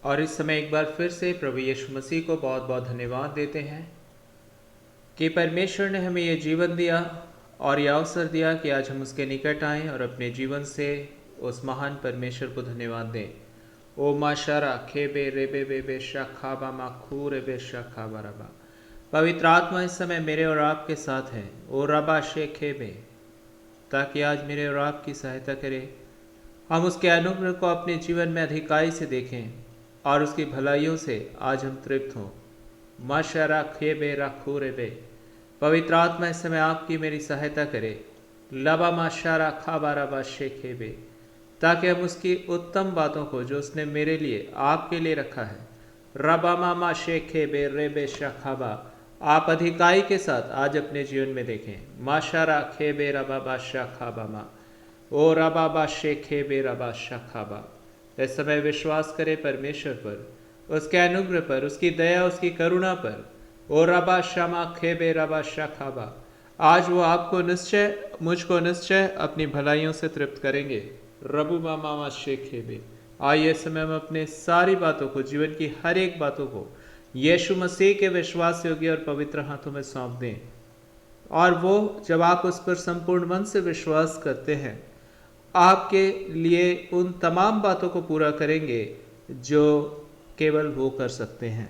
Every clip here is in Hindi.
और इस समय एक बार फिर से प्रभु यीशु मसीह को बहुत बहुत धन्यवाद देते हैं कि परमेश्वर ने हमें ये जीवन दिया और ये अवसर दिया कि आज हम उसके निकट आएं और अपने जीवन से उस महान परमेश्वर को धन्यवाद दें। ओ माशारा खेबे रेबे बेबे शाखाबा माखू रेबे शाखाबा रबा। पवित्र आत्मा इस समय मेरे और आपके साथ है। ओ रबा शे खेबे, ताकि आज मेरे और आपकी सहायता करे, हम उसके अनुग्रह को अपने जीवन में अधिकाई से देखें और उसकी भलाइयों से आज हम तृप्त हों। माशरा खेबे राखू रेबे, पवित्र आत्मा इस समय आपकी मेरी सहायता करे। लबा माशारा खाबा रबा शे खेबे, ताकि हम उसकी उत्तम बातों को जो उसने मेरे लिए आपके लिए रखा है, रबा मामा शे खेबे रेबे शाखाबा, आप अधिकाई के साथ आज अपने जीवन में देखें। माशारा खेबे रबा बाशा खाबा मा, ओ रबा बाशे खेबे रबा शाखाबा। इस समय विश्वास करें परमेश्वर पर, उसके अनुग्रह पर, उसकी दया, उसकी करुणा पर। ओ रबा शमा खेबे रबा शाखाबा, आज वो आपको निश्चय, मुझको निश्चय अपनी भलाइयों से तृप्त करेंगे। रबु मामा शे खेबे। आइए इस समय हम अपने सारी बातों को, जीवन की हर एक बातों को यीशु मसीह के विश्वास योग्य और पवित्र हाथों में सौंप दें। और वो जब आप उस पर संपूर्ण मन से विश्वास करते हैं, आपके लिए उन तमाम बातों को पूरा करेंगे जो केवल वो कर सकते हैं।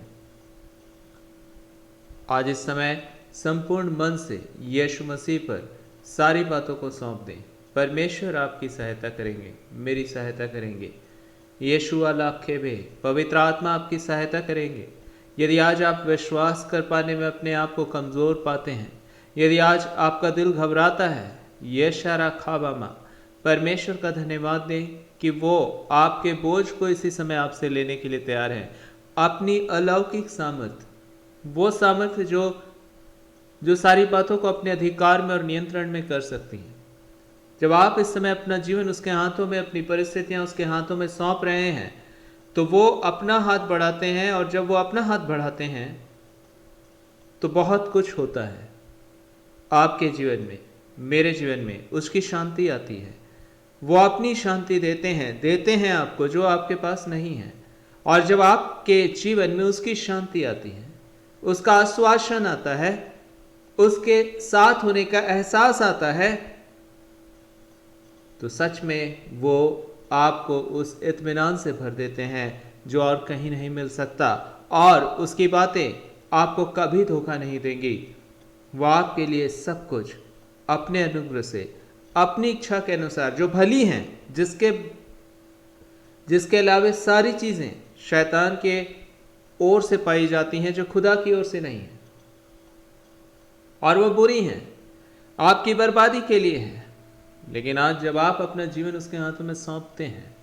आज इस समय संपूर्ण मन से यीशु मसीह पर सारी बातों को सौंप दें। परमेश्वर आपकी सहायता करेंगे, मेरी सहायता करेंगे। यीशु वाला खेबे, पवित्र आत्मा आपकी सहायता करेंगे। यदि आज आप विश्वास कर पाने में अपने आप को कमज़ोर पाते हैं, यदि आज आपका दिल घबराता है, ये शारा खाबामा, परमेश्वर का धन्यवाद दें कि वो आपके बोझ को इसी समय आपसे लेने के लिए तैयार है। अपनी अलौकिक सामर्थ, वो सामर्थ्य जो सारी बातों को अपने अधिकार में और नियंत्रण में कर सकती हैं, जब आप इस समय अपना जीवन उसके हाथों में, अपनी परिस्थितियां उसके हाथों में सौंप रहे हैं, तो वो अपना हाथ बढ़ाते हैं। और जब वो अपना हाथ बढ़ाते हैं तो बहुत कुछ होता है आपके जीवन में, मेरे जीवन में। उसकी शांति आती है, वो अपनी शांति देते हैं आपको जो आपके पास नहीं है। और जब आपके जीवन में उसकी शांति आती है, उसका आश्वासन आता है, उसके साथ होने का एहसास आता है, तो सच में वो आपको उस इत्मीनान से भर देते हैं जो और कहीं नहीं मिल सकता। और उसकी बातें आपको कभी धोखा नहीं देंगी। वो आपके लिए सब कुछ अपने अनुग्रह से, अपनी इच्छा के अनुसार जो भली हैं, जिसके अलावा सारी चीज़ें शैतान के ओर से पाई जाती हैं, जो खुदा की ओर से नहीं है, और वो बुरी हैं, आपकी बर्बादी के लिए है। लेकिन आज जब आप अपना जीवन उसके हाथों में सौंपते हैं,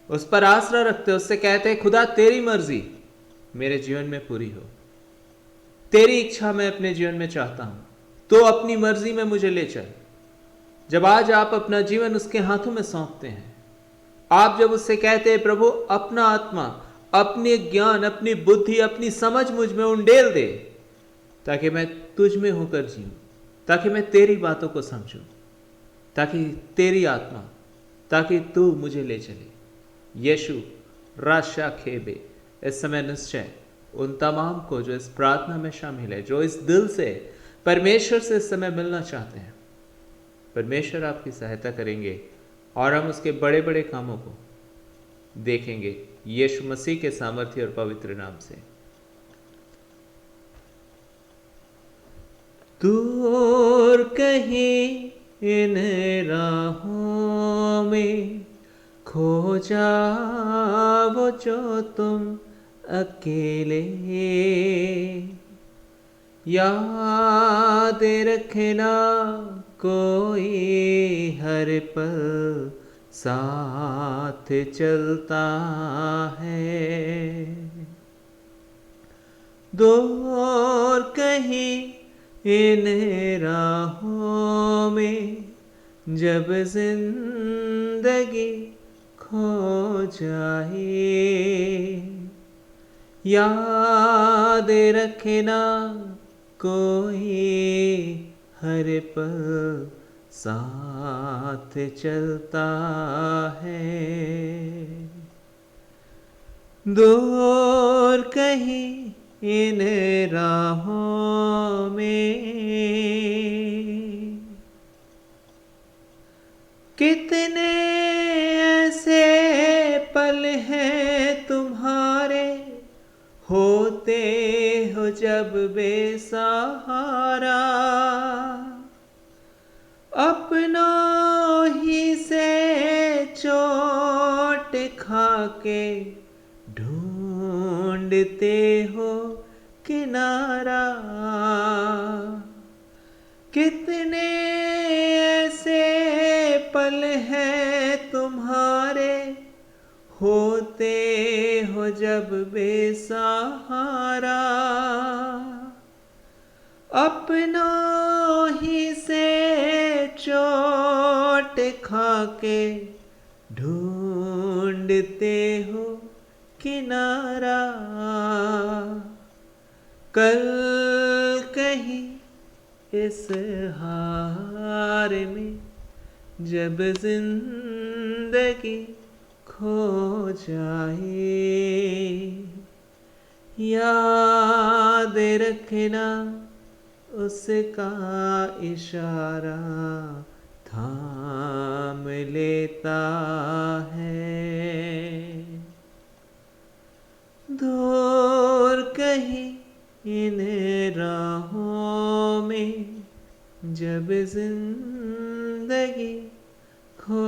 उस पर आसरा रखते हैं, उससे कहते हैं, खुदा तेरी मर्जी मेरे जीवन में पूरी हो, तेरी इच्छा मैं अपने जीवन में चाहता हूं, तो अपनी मर्जी में मुझे ले चल। जब आज आप अपना जीवन उसके हाथों में सौंपते हैं, आप जब उससे कहते हैं, प्रभु अपना आत्मा, अपने ज्ञान, अपनी बुद्धि, अपनी समझ मुझ में उंडेल दे, ताकि मैं तुझ में होकर जीऊं, ताकि मैं तेरी बातों को समझूं, ताकि तेरी आत्मा, ताकि तू मुझे ले चले। यीशु राशा खेबे, इस समय निश्चय उन तमाम को जो इस प्रार्थना में शामिल है, जो इस दिल से परमेश्वर से इस समय मिलना चाहते हैं, परमेश्वर आपकी सहायता करेंगे और हम उसके बड़े बड़े कामों को देखेंगे यीशु मसीह के सामर्थ्य और पवित्र नाम से। दूर कहीं इन राहों में खो जाओ जो तुम अकेले, याद रखना कोई हर पल साथ चलता है। दूर कहीं इन राहों में जब जिंदगी खो जाए, याद रखना कोई हर पल साथ चलता है। दूर कहीं इन राहों में कितने ऐसे पल हैं तुम्हारे होते हो जब बेसहारा, अपनों ही से चोट खाके ढूंढते हो किनारा। कितने ऐसे पल हैं तुम्हारे होते हो जब बेसहारा, अपनों ही से चोट खाके ढूंढते हो किनारा। कल कहीं इस हार में जब जिंदगी खो जाए, याद रखना उसका इशारा थाम लेता है। दूर कहीं इन राहों में जब जिंदगी खो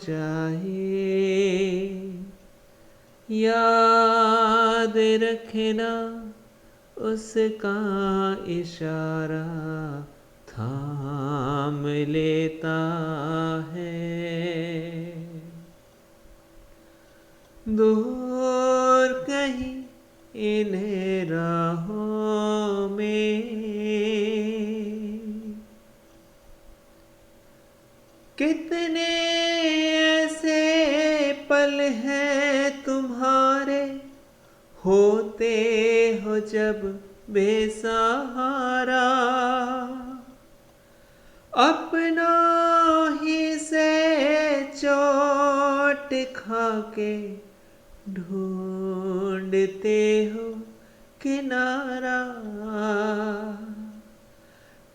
जाए, याद रखना उसका इशारा थाम लेता है। दूर कहीं इन राहों में कितने ऐसे पल हैं तुम्हारे होते हो जब बेसहारा, अपनों ही से चोट खाके ढूंढते हो किनारा।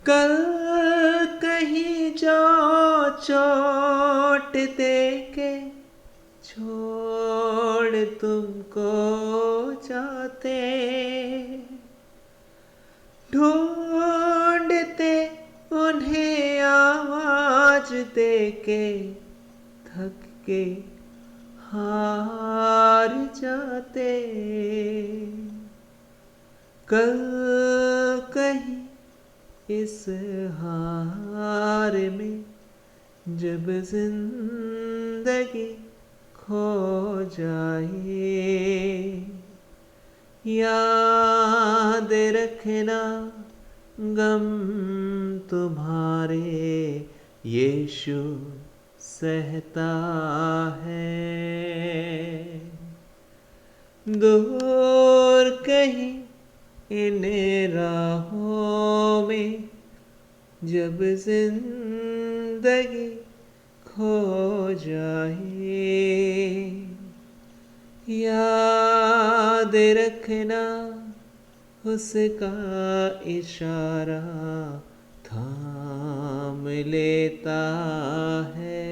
कल कहीं जो चोट देके छोड़ तुमको जाते, ढूंढते उन्हें आवाज देके थक के हार जाते। कल कहीं इस हार में जब जिंदगी खो जाए, याद रखना गम तुम्हारे यीशु सहता है। दूर कहीं इन राहों में जब जिंदगी खो जाए, याद रखना उसका इशारा थाम लेता है।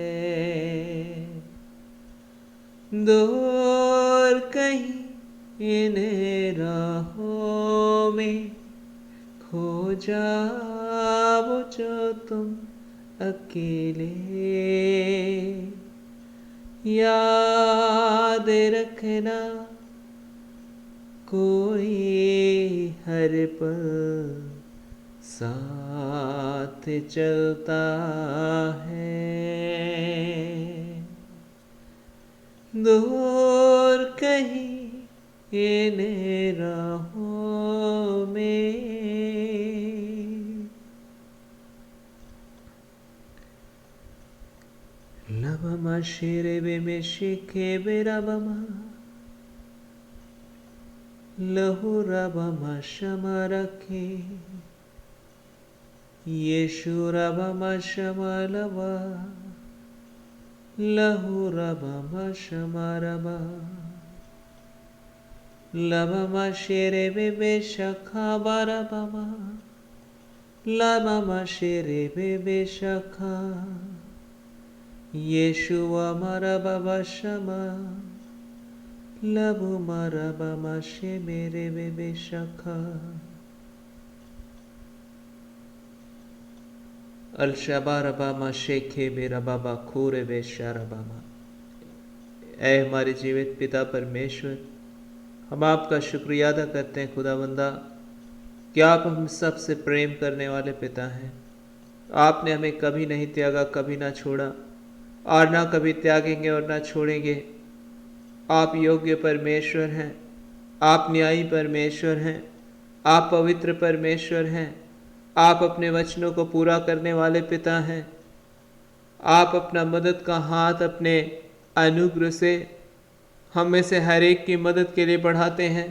दूर कहीं इन राहों में खो जाओ जो तुम अकेले, याद रखना कोई हर पल साथ चलता है। दूर कहीं इन राहों में लबमा शिरबे में शिखे बेरबमा लहु रबमा क्षमा रखे, यीशु रबमा क्षमा लवा लहु रबमा क्षमा रबा। Lamama shere bebe shakha barabama. Lamama shere bebe shakha. Yeshua marababa shama. Labu marabama she mere bebe shakha. Al shabarabama shekhe berababa kure be sharabama. ऐ हमारे जीवित पिता परमेश्वर, हम आपका शुक्रिया अदा करते हैं खुदावंदा कि आप हम सब से प्रेम करने वाले पिता हैं। आपने हमें कभी नहीं त्यागा, कभी ना छोड़ा और ना कभी त्यागेंगे और ना छोड़ेंगे। आप योग्य परमेश्वर हैं, आप न्यायी परमेश्वर हैं, आप पवित्र परमेश्वर हैं, आप अपने वचनों को पूरा करने वाले पिता हैं। आप अपना मदद का हाथ अपने अनुग्रह से हम में से हर एक की मदद के लिए बढ़ाते हैं,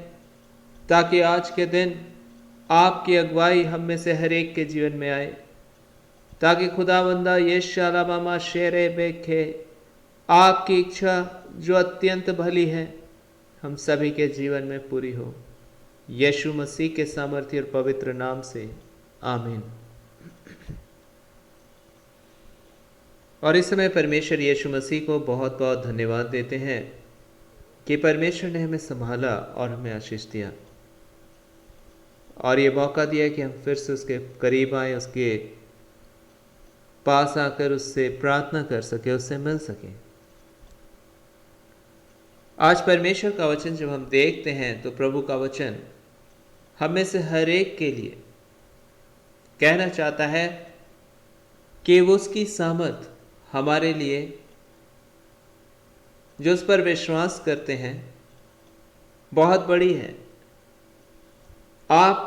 ताकि आज के दिन आपकी अगुवाई हम में से हर एक के जीवन में आए, ताकि खुदावंदा ये शालामामा शेरे बेखे आपकी इच्छा जो अत्यंत भली है हम सभी के जीवन में पूरी हो। यीशु मसीह के सामर्थ्य और पवित्र नाम से आमीन। और इस समय परमेश्वर यीशु मसीह को बहुत बहुत धन्यवाद देते हैं कि परमेश्वर ने हमें संभाला और हमें आशीष दिया और ये मौका दिया कि हम फिर से उसके करीब आए, उसके पास आकर उससे प्रार्थना कर सके, उससे मिल सके। आज परमेश्वर का वचन जब हम देखते हैं तो प्रभु का वचन हम में से हर एक के लिए कहना चाहता है कि वो उसकी सामर्थ हमारे लिए जो उस पर विश्वास करते हैं बहुत बड़ी है। आप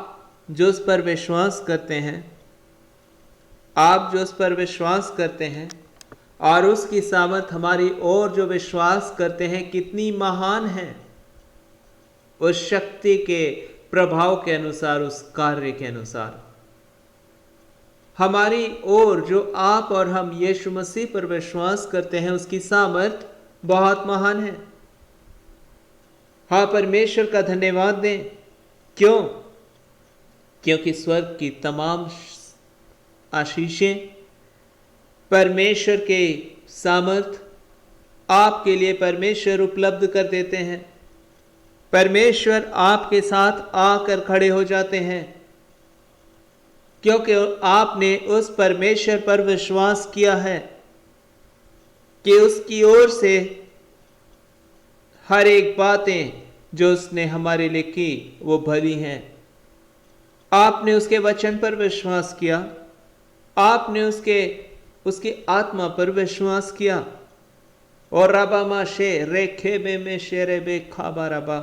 जो उस पर विश्वास करते हैं, आप जो उस पर विश्वास करते हैं और उसकी सामर्थ हमारी ओर जो विश्वास करते हैं कितनी महान है, उस शक्ति के प्रभाव के अनुसार, उस कार्य के अनुसार हमारी ओर जो आप और हम यीशु मसीह पर विश्वास करते हैं उसकी सामर्थ बहुत महान है। हाँ, परमेश्वर का धन्यवाद दें। क्यों? क्योंकि स्वर्ग की तमाम आशीषें परमेश्वर के सामर्थ आपके लिए परमेश्वर उपलब्ध कर देते हैं। परमेश्वर आपके साथ आकर खड़े हो जाते हैं क्योंकि आपने उस परमेश्वर पर विश्वास किया है कि उसकी ओर से हर एक बातें जो उसने हमारे लिए की वो भली हैं। आपने उसके वचन पर विश्वास किया, आपने उसकी आत्मा पर विश्वास किया। और रबा मा शे रेखे में शेरे बे खाबा रबा।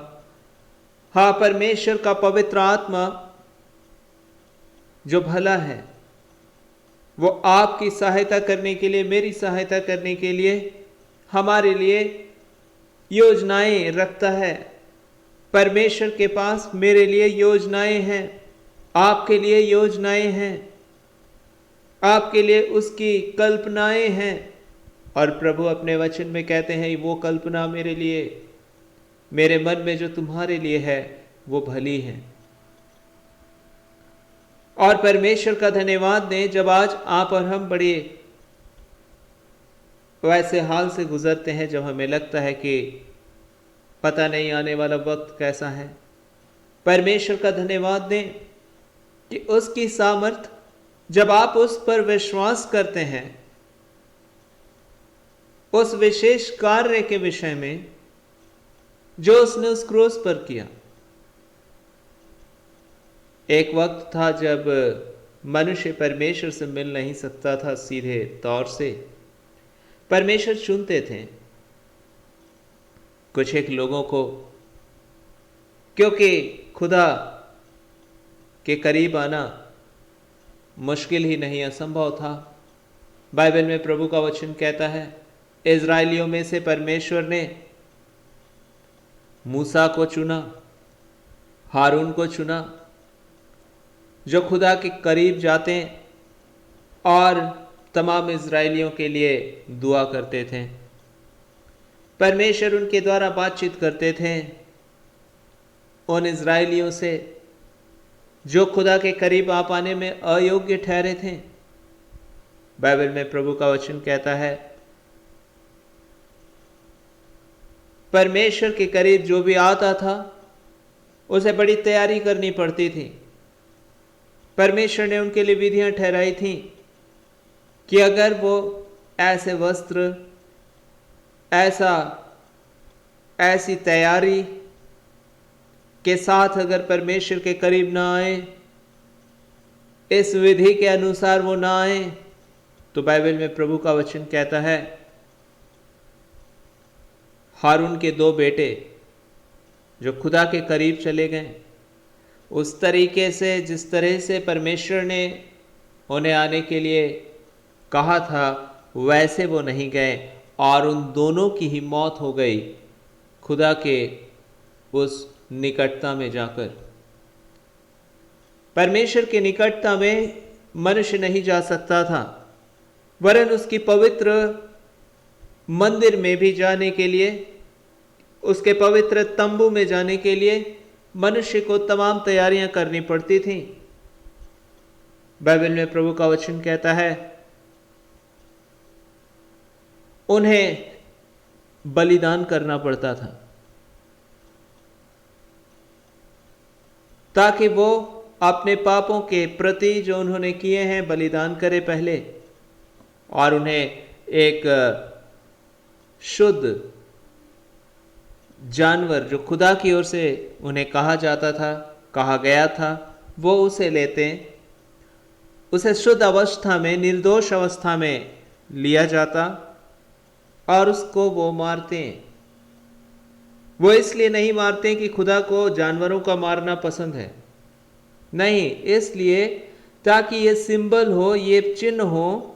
हाँ, परमेश्वर का पवित्र आत्मा जो भला है वो आपकी सहायता करने के लिए, मेरी सहायता करने के लिए हमारे लिए योजनाएं रखता है। परमेश्वर के पास मेरे लिए योजनाएं हैं, आपके लिए योजनाएं हैं, आपके लिए उसकी कल्पनाएं हैं। और प्रभु अपने वचन में कहते हैं वो कल्पना मेरे लिए, मेरे मन में जो तुम्हारे लिए है वो भली है। और परमेश्वर का धन्यवाद दें जब आज आप और हम बड़े वैसे हाल से गुजरते हैं जब हमें लगता है कि पता नहीं आने वाला वक्त कैसा है। परमेश्वर का धन्यवाद दें कि उसकी सामर्थ जब आप उस पर विश्वास करते हैं, उस विशेष कार्य के विषय में जो उसने उस क्रूस पर किया। एक वक्त था जब मनुष्य परमेश्वर से मिल नहीं सकता था सीधे तौर से। परमेश्वर चुनते थे कुछ एक लोगों को, क्योंकि खुदा के करीब आना मुश्किल ही नहीं, असंभव था। बाइबल में प्रभु का वचन कहता है इज़राइलियों में से परमेश्वर ने मूसा को चुना, हारून को चुना, जो खुदा के करीब जाते और तमाम इज़राइलियों के लिए दुआ करते थे। परमेश्वर उनके द्वारा बातचीत करते थे उन इजरायलियों से जो खुदा के करीब आ पाने में अयोग्य ठहरे थे। बाइबल में प्रभु का वचन कहता है, परमेश्वर के करीब जो भी आता था उसे बड़ी तैयारी करनी पड़ती थी। परमेश्वर ने उनके लिए विधियां ठहराई थी कि अगर वो ऐसे वस्त्र, ऐसी तैयारी के साथ अगर परमेश्वर के करीब ना आए, इस विधि के अनुसार वो ना आए, तो बाइबल में प्रभु का वचन कहता है, हारून के 2 बेटे जो खुदा के करीब चले गए, उस तरीके से जिस तरह से परमेश्वर ने उन्हें आने के लिए कहा था, वैसे वो नहीं गए और उन दोनों की ही मौत हो गई खुदा के उस निकटता में जाकर। परमेश्वर की निकटता में मनुष्य नहीं जा सकता था, वरन उसकी पवित्र मंदिर में भी जाने के लिए, उसके पवित्र तंबू में जाने के लिए मनुष्य को तमाम तैयारियां करनी पड़ती थीं। बाइबल में प्रभु का वचन कहता है, उन्हें बलिदान करना पड़ता था ताकि वो अपने पापों के प्रति जो उन्होंने किए हैं बलिदान करे पहले, और उन्हें एक शुद्ध जानवर जो खुदा की ओर से उन्हें कहा गया था, वो उसे लेते, उसे शुद्ध अवस्था में, निर्दोष अवस्था में लिया जाता और उसको वो मारते। वो इसलिए नहीं मारते कि खुदा को जानवरों का मारना पसंद है, नहीं, इसलिए ताकि ये सिंबल हो, ये चिन्ह हो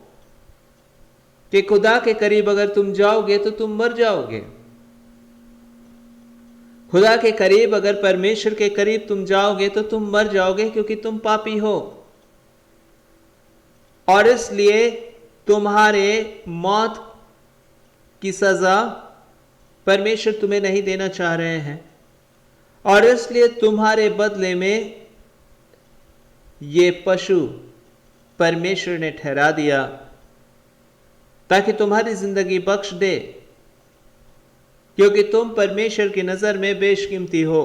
कि खुदा के करीब अगर तुम जाओगे तो तुम मर जाओगे। खुदा के करीब, अगर परमेश्वर के करीब तुम जाओगे तो तुम मर जाओगे, क्योंकि तुम पापी हो, और इसलिए तुम्हारे मौत की सजा परमेश्वर तुम्हें नहीं देना चाह रहे हैं, और इसलिए तुम्हारे बदले में ये पशु परमेश्वर ने ठहरा दिया ताकि तुम्हारी जिंदगी बख्श दे, क्योंकि तुम परमेश्वर की नजर में बेशकीमती हो।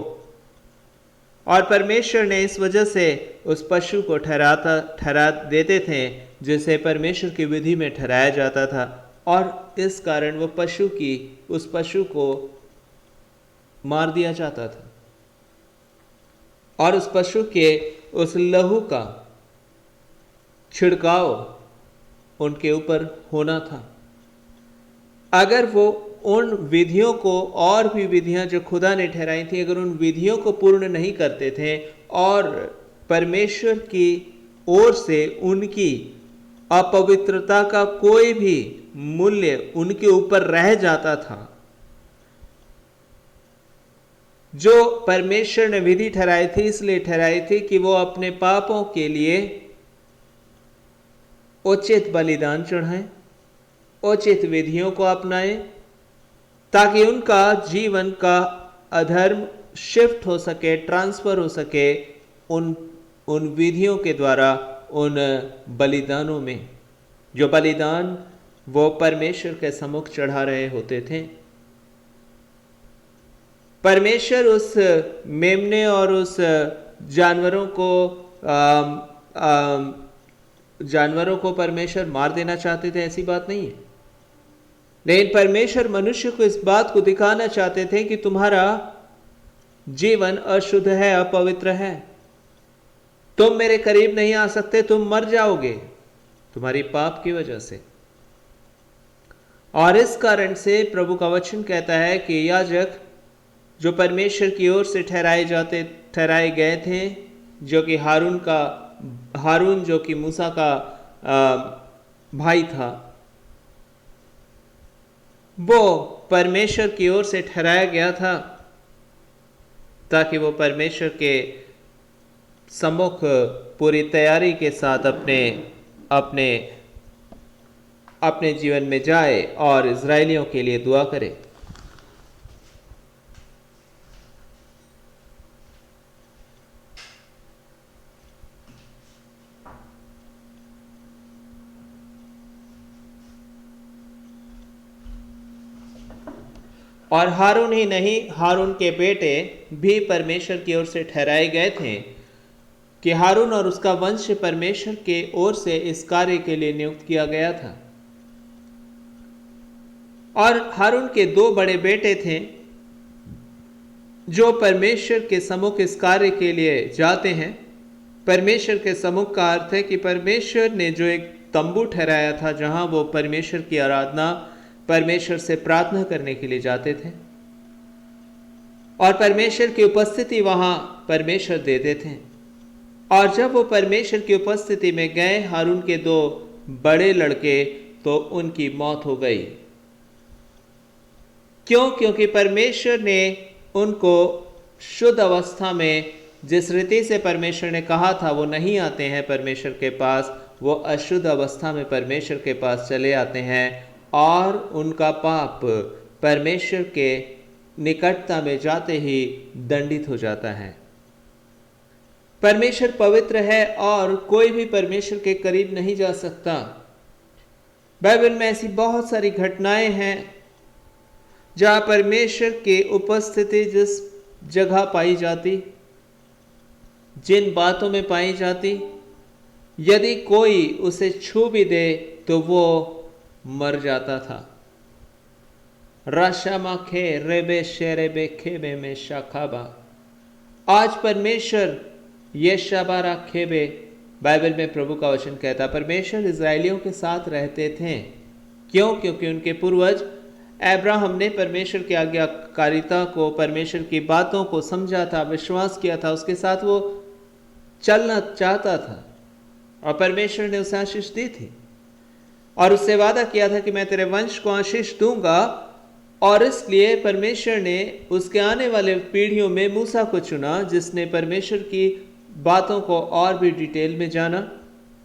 और परमेश्वर ने इस वजह से उस पशु को ठहरा देते थे जिसे परमेश्वर की विधि में ठहराया जाता था, और इस कारण वो उस पशु को मार दिया जाता था और उस पशु के उस लहू का छिड़काव उनके ऊपर होना था। अगर वो उन विधियों को, और भी विधियां जो खुदा ने ठहराई थी, अगर उन विधियों को पूर्ण नहीं करते थे और परमेश्वर की ओर से उनकी अपवित्रता का कोई भी मूल्य उनके ऊपर रह जाता था, जो परमेश्वर ने विधि ठहराई थी इसलिए ठहराई थी कि वो अपने पापों के लिए उचित बलिदान चढ़ाएं, उचित विधियों को अपनाएं, ताकि उनका जीवन का अधर्म शिफ्ट हो सके, ट्रांसफर हो सके उन विधियों के द्वारा, उन बलिदानों में, जो बलिदान वो परमेश्वर के सम्मुख चढ़ा रहे होते थे। परमेश्वर उस मेमने और उस जानवरों को परमेश्वर मार देना चाहते थे, ऐसी बात नहीं है, लेकिन परमेश्वर मनुष्य को इस बात को दिखाना चाहते थे कि तुम्हारा जीवन अशुद्ध है, अपवित्र है, तुम मेरे करीब नहीं आ सकते, तुम मर जाओगे तुम्हारी पाप की वजह से। और इस कारण से प्रभु का वचन कहता है कि याजक जो परमेश्वर की ओर से ठहराए गए थे, जो कि हारून जो कि मूसा का भाई था, वो परमेश्वर की ओर से ठहराया गया था ताकि वो परमेश्वर के सम्मुख पूरी तैयारी के साथ अपने जीवन में जाए और इजरायलियों के लिए दुआ करे। और हारून ही नहीं, हारून के बेटे भी परमेश्वर की ओर से ठहराए गए थे कि हारून और उसका वंश परमेश्वर के ओर से इस कार्य के लिए नियुक्त किया गया था। और हारून के दो बड़े बेटे थे जो परमेश्वर के सम्मुख इस कार्य के लिए जाते हैं। परमेश्वर के सम्मुख का अर्थ है कि परमेश्वर ने जो एक तंबू ठहराया था जहां वो परमेश्वर की आराधना, परमेश्वर से प्रार्थना करने के लिए जाते थे और परमेश्वर की उपस्थिति वहां परमेश्वर देते थे। और जब वो परमेश्वर की उपस्थिति में गए हारून के दो बड़े लड़के, तो उनकी मौत हो गई। क्यों? क्योंकि परमेश्वर ने उनको शुद्ध अवस्था में, जिस रीति से परमेश्वर ने कहा था वो नहीं आते हैं परमेश्वर के पास, वो अशुद्ध अवस्था में परमेश्वर के पास चले आते हैं और उनका पाप परमेश्वर के निकटता में जाते ही दंडित हो जाता है। परमेश्वर पवित्र है और कोई भी परमेश्वर के करीब नहीं जा सकता। बाइबल में ऐसी बहुत सारी घटनाएं हैं जहां परमेश्वर की उपस्थिति जिस जगह पाई जाती, जिन बातों में पाई जाती, यदि कोई उसे छू भी दे तो वो मर जाता था। राशामा खे रेबे शेरेबे खेबे में शाखाबा। आज परमेश्वर ये शबारा खेबे, बाइबल में प्रभु का वचन कहता, परमेश्वर इजराइलियों के साथ रहते थे। क्यों? क्योंकि उनके पूर्वज अब्राहम ने परमेश्वर की आज्ञाकारिता को, परमेश्वर की बातों को समझा था, विश्वास किया था, उसके साथ वो चलना चाहता था और परमेश्वर ने उसे आशीष दी थी और उससे वादा किया था कि मैं तेरे वंश को आशीष दूंगा। और इसलिए परमेश्वर ने उसके आने वाले पीढ़ियों में मूसा को चुना, जिसने परमेश्वर की बातों को और भी डिटेल में जाना।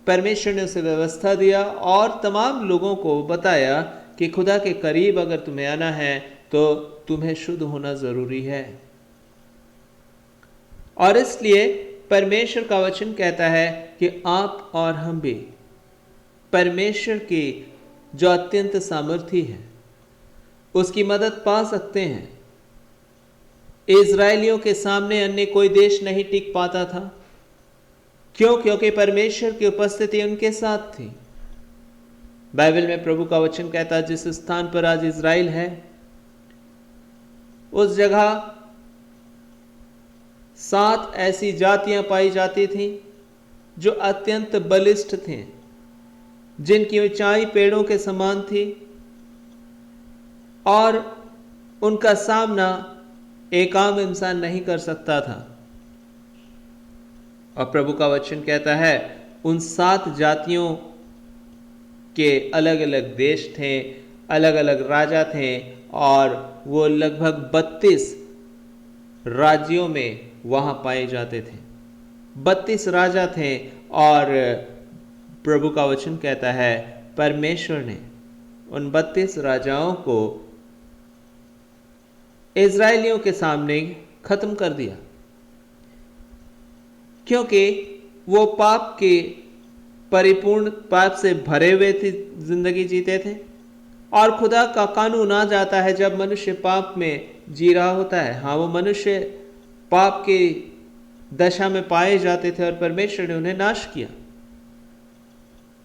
परमेश्वर ने उसे व्यवस्था दिया और तमाम लोगों को बताया कि खुदा के करीब अगर तुम्हें आना है तो तुम्हें शुद्ध होना जरूरी है। और इसलिए परमेश्वर का वचन कहता है कि आप और हम भी परमेश्वर की जो अत्यंत सामर्थी है उसकी मदद पा सकते हैं। इजराइलियों के सामने अन्य कोई देश नहीं टिक पाता था। क्यों? क्योंकि परमेश्वर की उपस्थिति उनके साथ थी। बाइबल में प्रभु का वचन कहता है जिस स्थान पर आज इजराइल है उस जगह 7 ऐसी जातियां पाई जाती थीं जो अत्यंत बलिष्ठ थे, जिनकी ऊंचाई पेड़ों के समान थी और उनका सामना एक आम इंसान नहीं कर सकता था। और प्रभु का वचन कहता है उन 7 जातियों के अलग अलग देश थे, अलग अलग राजा थे और वो लगभग 32 राज्यों में वहां पाए जाते थे। 32 राजा थे और प्रभु का वचन कहता है परमेश्वर ने उन 32 राजाओं को इजराइलियों के सामने खत्म कर दिया, क्योंकि वो पाप के परिपूर्ण, पाप से भरे हुए थे, जिंदगी जीते थे। और खुदा का कानून आ जाता है जब मनुष्य पाप में जी रहा होता है। हाँ, वो मनुष्य पाप की दशा में पाए जाते थे और परमेश्वर ने उन्हें नाश किया।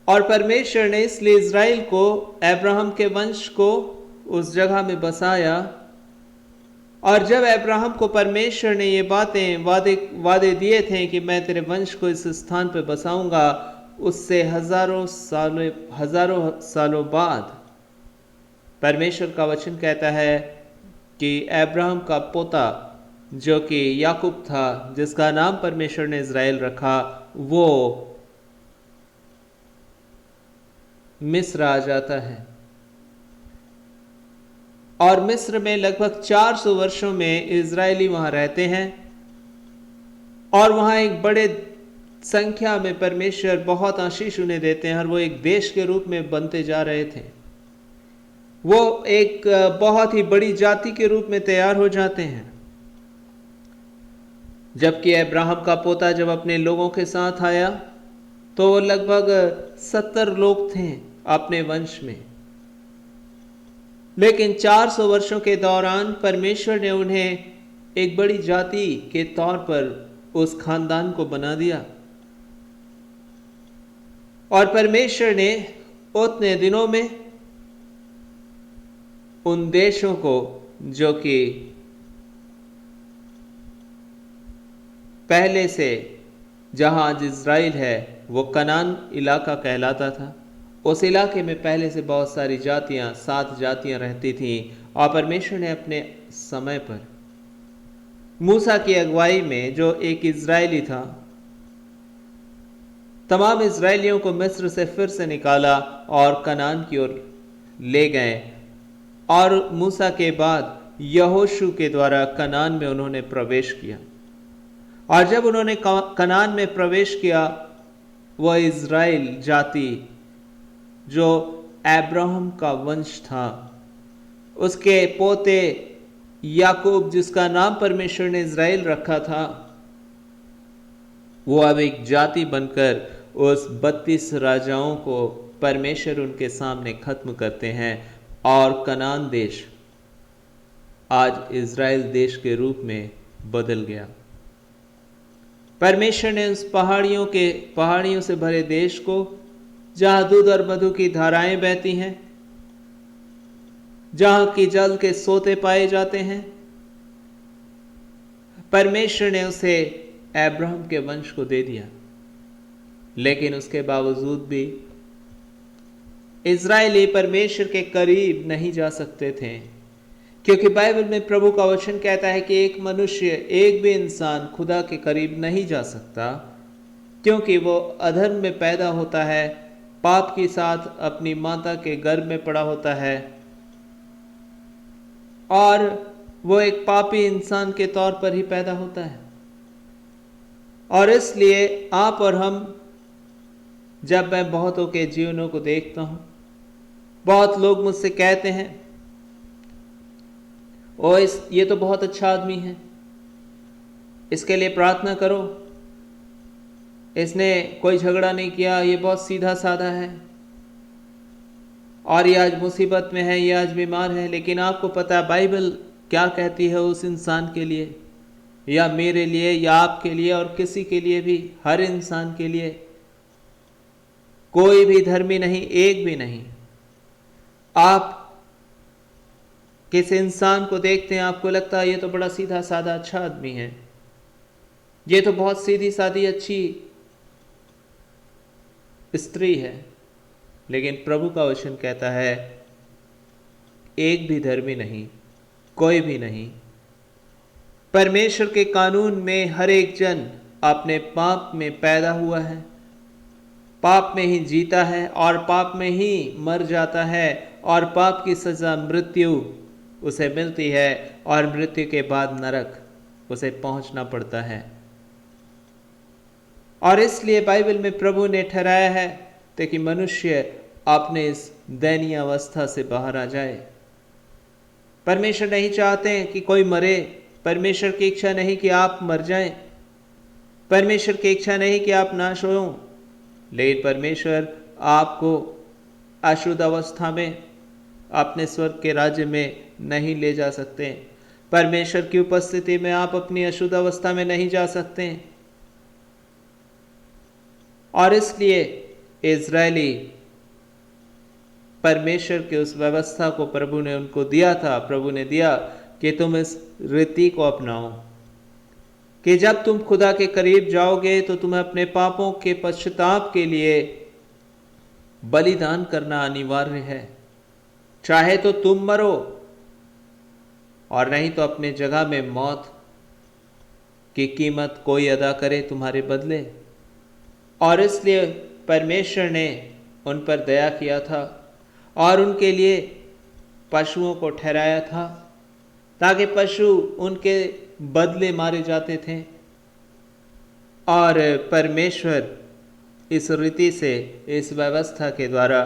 और परमेश्वर ने इसलिए इजराइल को, अब्राहम के वंश को उस जगह में बसाया। और जब अब्राहम को परमेश्वर ने ये बातें वादे दिए थे कि मैं तेरे वंश को इस स्थान पर बसाऊंगा, उससे हजारों सालों बाद परमेश्वर का वचन कहता है कि अब्राहम का पोता जो कि याकूब था, जिसका नाम परमेश्वर ने इजराइल रखा, वो मिस्र आ जाता है। और मिस्र में लगभग 400 वर्षों में इजरायली वहां रहते हैं और वहां एक बड़े संख्या में परमेश्वर बहुत आशीष उन्हें देते हैं और वो एक देश के रूप में बनते जा रहे थे। वो एक बहुत ही बड़ी जाति के रूप में तैयार हो जाते हैं। जबकि अब्राहम का पोता जब अपने लोगों के साथ आया तो वो लगभग 70 लोग थे अपने वंश में। लेकिन 400 वर्षों के दौरान परमेश्वर ने उन्हें एक बड़ी जाति के तौर पर उस खानदान को बना दिया। और परमेश्वर ने उतने दिनों में उन देशों को, जो कि पहले से जहां आज इज़राइल है वो कनान इलाका कहलाता था, उस इलाके में पहले से बहुत सारी जातियां, 7 जातियां रहती थीं। और परमेश्वर ने अपने समय पर मूसा की अगुवाई में, जो एक इज़राइली था, तमाम इज़राइलियों को मिस्र से फिर से निकाला और कनान की ओर ले गए। और मूसा के बाद यहोशू के द्वारा कनान में उन्होंने प्रवेश किया। और जब उन्होंने कनान में प्रवेश किया, वह इज़राइल जाति जो अब्राहम का वंश था, उसके पोते याकूब, जिसका नाम परमेश्वर ने इज़राइल रखा था, वो अब एक जाति बनकर उस 32 राजाओं को परमेश्वर उनके सामने खत्म करते हैं। और कनान देश आज इज़राइल देश के रूप में बदल गया। परमेश्वर ने उस पहाड़ियों से भरे देश को, जहां दूध और मधु की धाराएं बहती हैं, जहां की जल के सोते पाए जाते हैं, परमेश्वर ने उसे अब्राहम के वंश को दे दिया। लेकिन उसके बावजूद भी इज़राइली परमेश्वर के करीब नहीं जा सकते थे, क्योंकि बाइबल में प्रभु का वचन कहता है कि एक मनुष्य, एक भी इंसान खुदा के करीब नहीं जा सकता, क्योंकि वो अधर्म में पैदा होता है, पाप के साथ अपनी माता के गर्भ में पड़ा होता है, और वो एक पापी इंसान के तौर पर ही पैदा होता है। और इसलिए आप और हम, जब मैं बहुतों के जीवनों को देखता हूं, बहुत लोग मुझसे कहते हैं, ये तो बहुत अच्छा आदमी है, इसके लिए प्रार्थना करो, इसने कोई झगड़ा नहीं किया, ये बहुत सीधा साधा है, और ये आज मुसीबत में है, ये आज बीमार है। लेकिन आपको पता है बाइबल क्या कहती है उस इंसान के लिए, या मेरे लिए, या आपके लिए, और किसी के लिए भी, हर इंसान के लिए? कोई भी धर्मी नहीं, एक भी नहीं। आप किस इंसान को देखते हैं, आपको लगता है ये तो बड़ा सीधा साधा अच्छा आदमी है, ये तो बहुत सीधी सादी अच्छी स्त्री है। लेकिन प्रभु का वचन कहता है एक भी धर्मी नहीं, कोई भी नहीं। परमेश्वर के कानून में हर एक जन अपने पाप में पैदा हुआ है, पाप में ही जीता है और पाप में ही मर जाता है, और पाप की सजा मृत्यु उसे मिलती है, और मृत्यु के बाद नरक उसे पहुंचना पड़ता है। और इसलिए बाइबल में प्रभु ने ठहराया है ताकि मनुष्य अपने इस दयनीय अवस्था से बाहर आ जाए। परमेश्वर नहीं चाहते कि कोई मरे, परमेश्वर की इच्छा नहीं कि आप मर जाएं, परमेश्वर की इच्छा नहीं कि आप नाश हो, लेकिन परमेश्वर आपको अशुद्ध अवस्था में अपने स्वर्ग के राज्य में नहीं ले जा सकते। परमेश्वर की उपस्थिति में आप अपनी अशुद्ध अवस्था में नहीं जा सकते। और इसलिए इज़राइली परमेश्वर के उस व्यवस्था को प्रभु ने उनको दिया था, प्रभु ने दिया कि तुम इस रीति को अपनाओ कि जब तुम खुदा के करीब जाओगे तो तुम्हें अपने पापों के पश्चाताप के लिए बलिदान करना अनिवार्य है। चाहे तो तुम मरो, और नहीं तो अपने जगह में मौत की कीमत कोई अदा करे तुम्हारे बदले। और इसलिए परमेश्वर ने उन पर दया किया था और उनके लिए पशुओं को ठहराया था, ताकि पशु उनके बदले मारे जाते थे। और परमेश्वर इस रीति से, इस व्यवस्था के द्वारा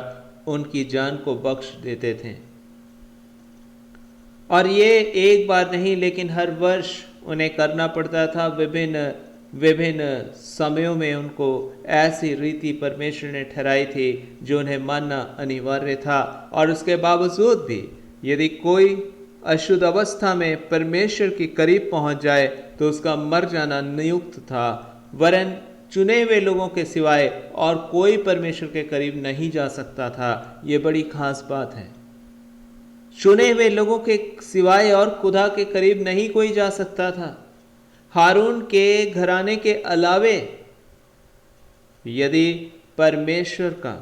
उनकी जान को बख्श देते थे। और ये एक बार नहीं, लेकिन हर वर्ष उन्हें करना पड़ता था। विभिन्न समयों में उनको ऐसी रीति परमेश्वर ने ठहराई थी जो उन्हें मानना अनिवार्य था। और उसके बावजूद भी यदि कोई अशुद्ध अवस्था में परमेश्वर के करीब पहुंच जाए तो उसका मर जाना नियुक्त था, वरन चुने हुए लोगों के सिवाय और कोई परमेश्वर के करीब नहीं जा सकता था। ये बड़ी खास बात है। चुने हुए लोगों के सिवाय और खुदा के करीब नहीं कोई जा सकता था। हारून के घराने के अलावे यदि परमेश्वर का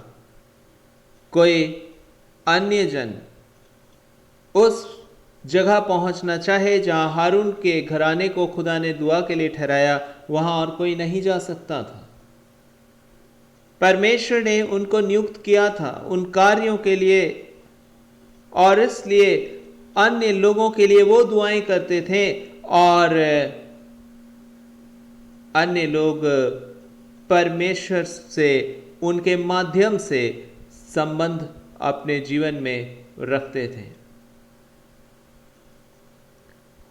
कोई अन्य जन उस जगह पहुंचना चाहे जहां हारून के घराने को खुदा ने दुआ के लिए ठहराया, वहां और कोई नहीं जा सकता था। परमेश्वर ने उनको नियुक्त किया था उन कार्यों के लिए, और इसलिए अन्य लोगों के लिए वो दुआएं करते थे और अन्य लोग परमेश्वर से उनके माध्यम से संबंध अपने जीवन में रखते थे।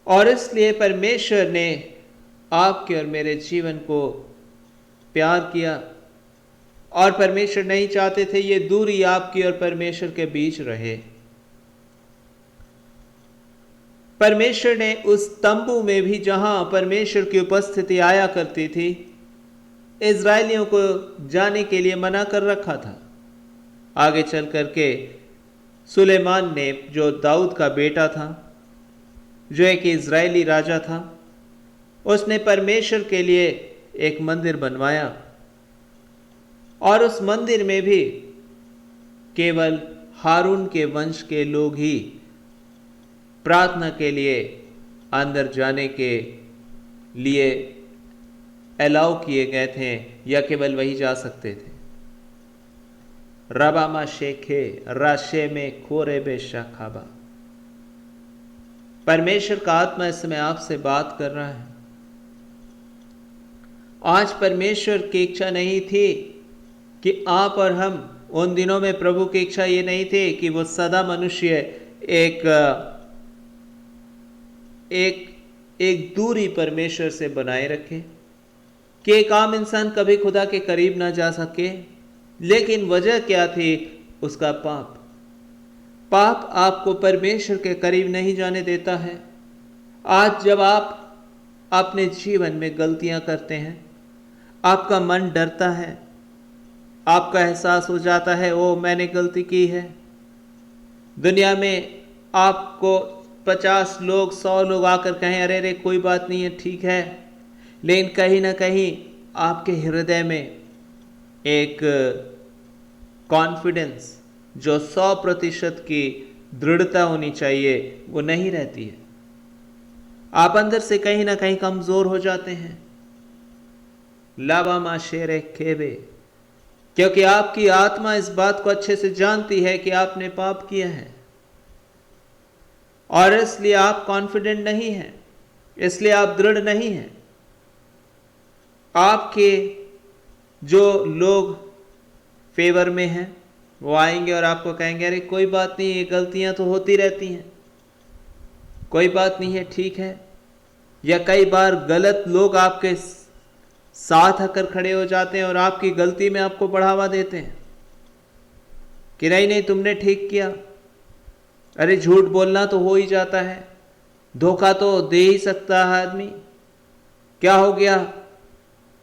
और इसलिए परमेश्वर ने आपके और मेरे जीवन को प्यार किया, और परमेश्वर नहीं चाहते थे ये दूरी आपकी और परमेश्वर के बीच रहे। परमेश्वर ने उस तंबू में भी जहां परमेश्वर की उपस्थिति आया करती थी, इज़राइलियों को जाने के लिए मना कर रखा था। आगे चल करके सुलेमान ने, जो दाऊद का बेटा था, जो एक इज़राइली राजा था, उसने परमेश्वर के लिए एक मंदिर बनवाया, और उस मंदिर में भी केवल हारून के वंश के लोग ही प्रार्थना के लिए अंदर जाने के लिए अलाउ किए गए थे, या केवल वही जा सकते थे। रबामा शेखे राशे में खोरे बे शाखाबा। परमेश्वर का आत्मा इस समय आपसे बात कर रहा है। आज परमेश्वर की इच्छा नहीं थी कि आप और हम, उन दिनों में प्रभु की इच्छा ये नहीं थी कि वो सदा मनुष्य एक दूरी परमेश्वर से बनाए रखे, कि एक आम इंसान कभी खुदा के करीब ना जा सके। लेकिन वजह क्या थी? उसका पाप। पाप आपको परमेश्वर के करीब नहीं जाने देता है। आज जब आप अपने जीवन में गलतियां करते हैं, आपका मन डरता है, आपका एहसास हो जाता है ओ मैंने गलती की है। दुनिया में आपको 50 लोग 100 लोग आकर कहें अरे रे कोई बात नहीं है, ठीक है, लेकिन कहीं ना कहीं आपके हृदय में एक कॉन्फिडेंस जो 100% की दृढ़ता होनी चाहिए वो नहीं रहती है। आप अंदर से कहीं ना कहीं कमजोर हो जाते हैं। लाबा मा शेरे खेबे, क्योंकि आपकी आत्मा इस बात को अच्छे से जानती है कि आपने पाप किया है, और इसलिए आप कॉन्फिडेंट नहीं हैं, इसलिए आप दृढ़ नहीं हैं। आपके जो लोग फेवर में हैं वो आएंगे और आपको कहेंगे अरे कोई बात नहीं, ये गलतियां तो होती रहती हैं, कोई बात नहीं है, ठीक है। या कई बार गलत लोग आपके साथ आकर खड़े हो जाते हैं और आपकी गलती में आपको बढ़ावा देते हैं कि नहीं नहीं तुमने ठीक किया। अरे झूठ बोलना तो हो ही जाता है, धोखा तो दे ही सकता है आदमी, क्या हो गया,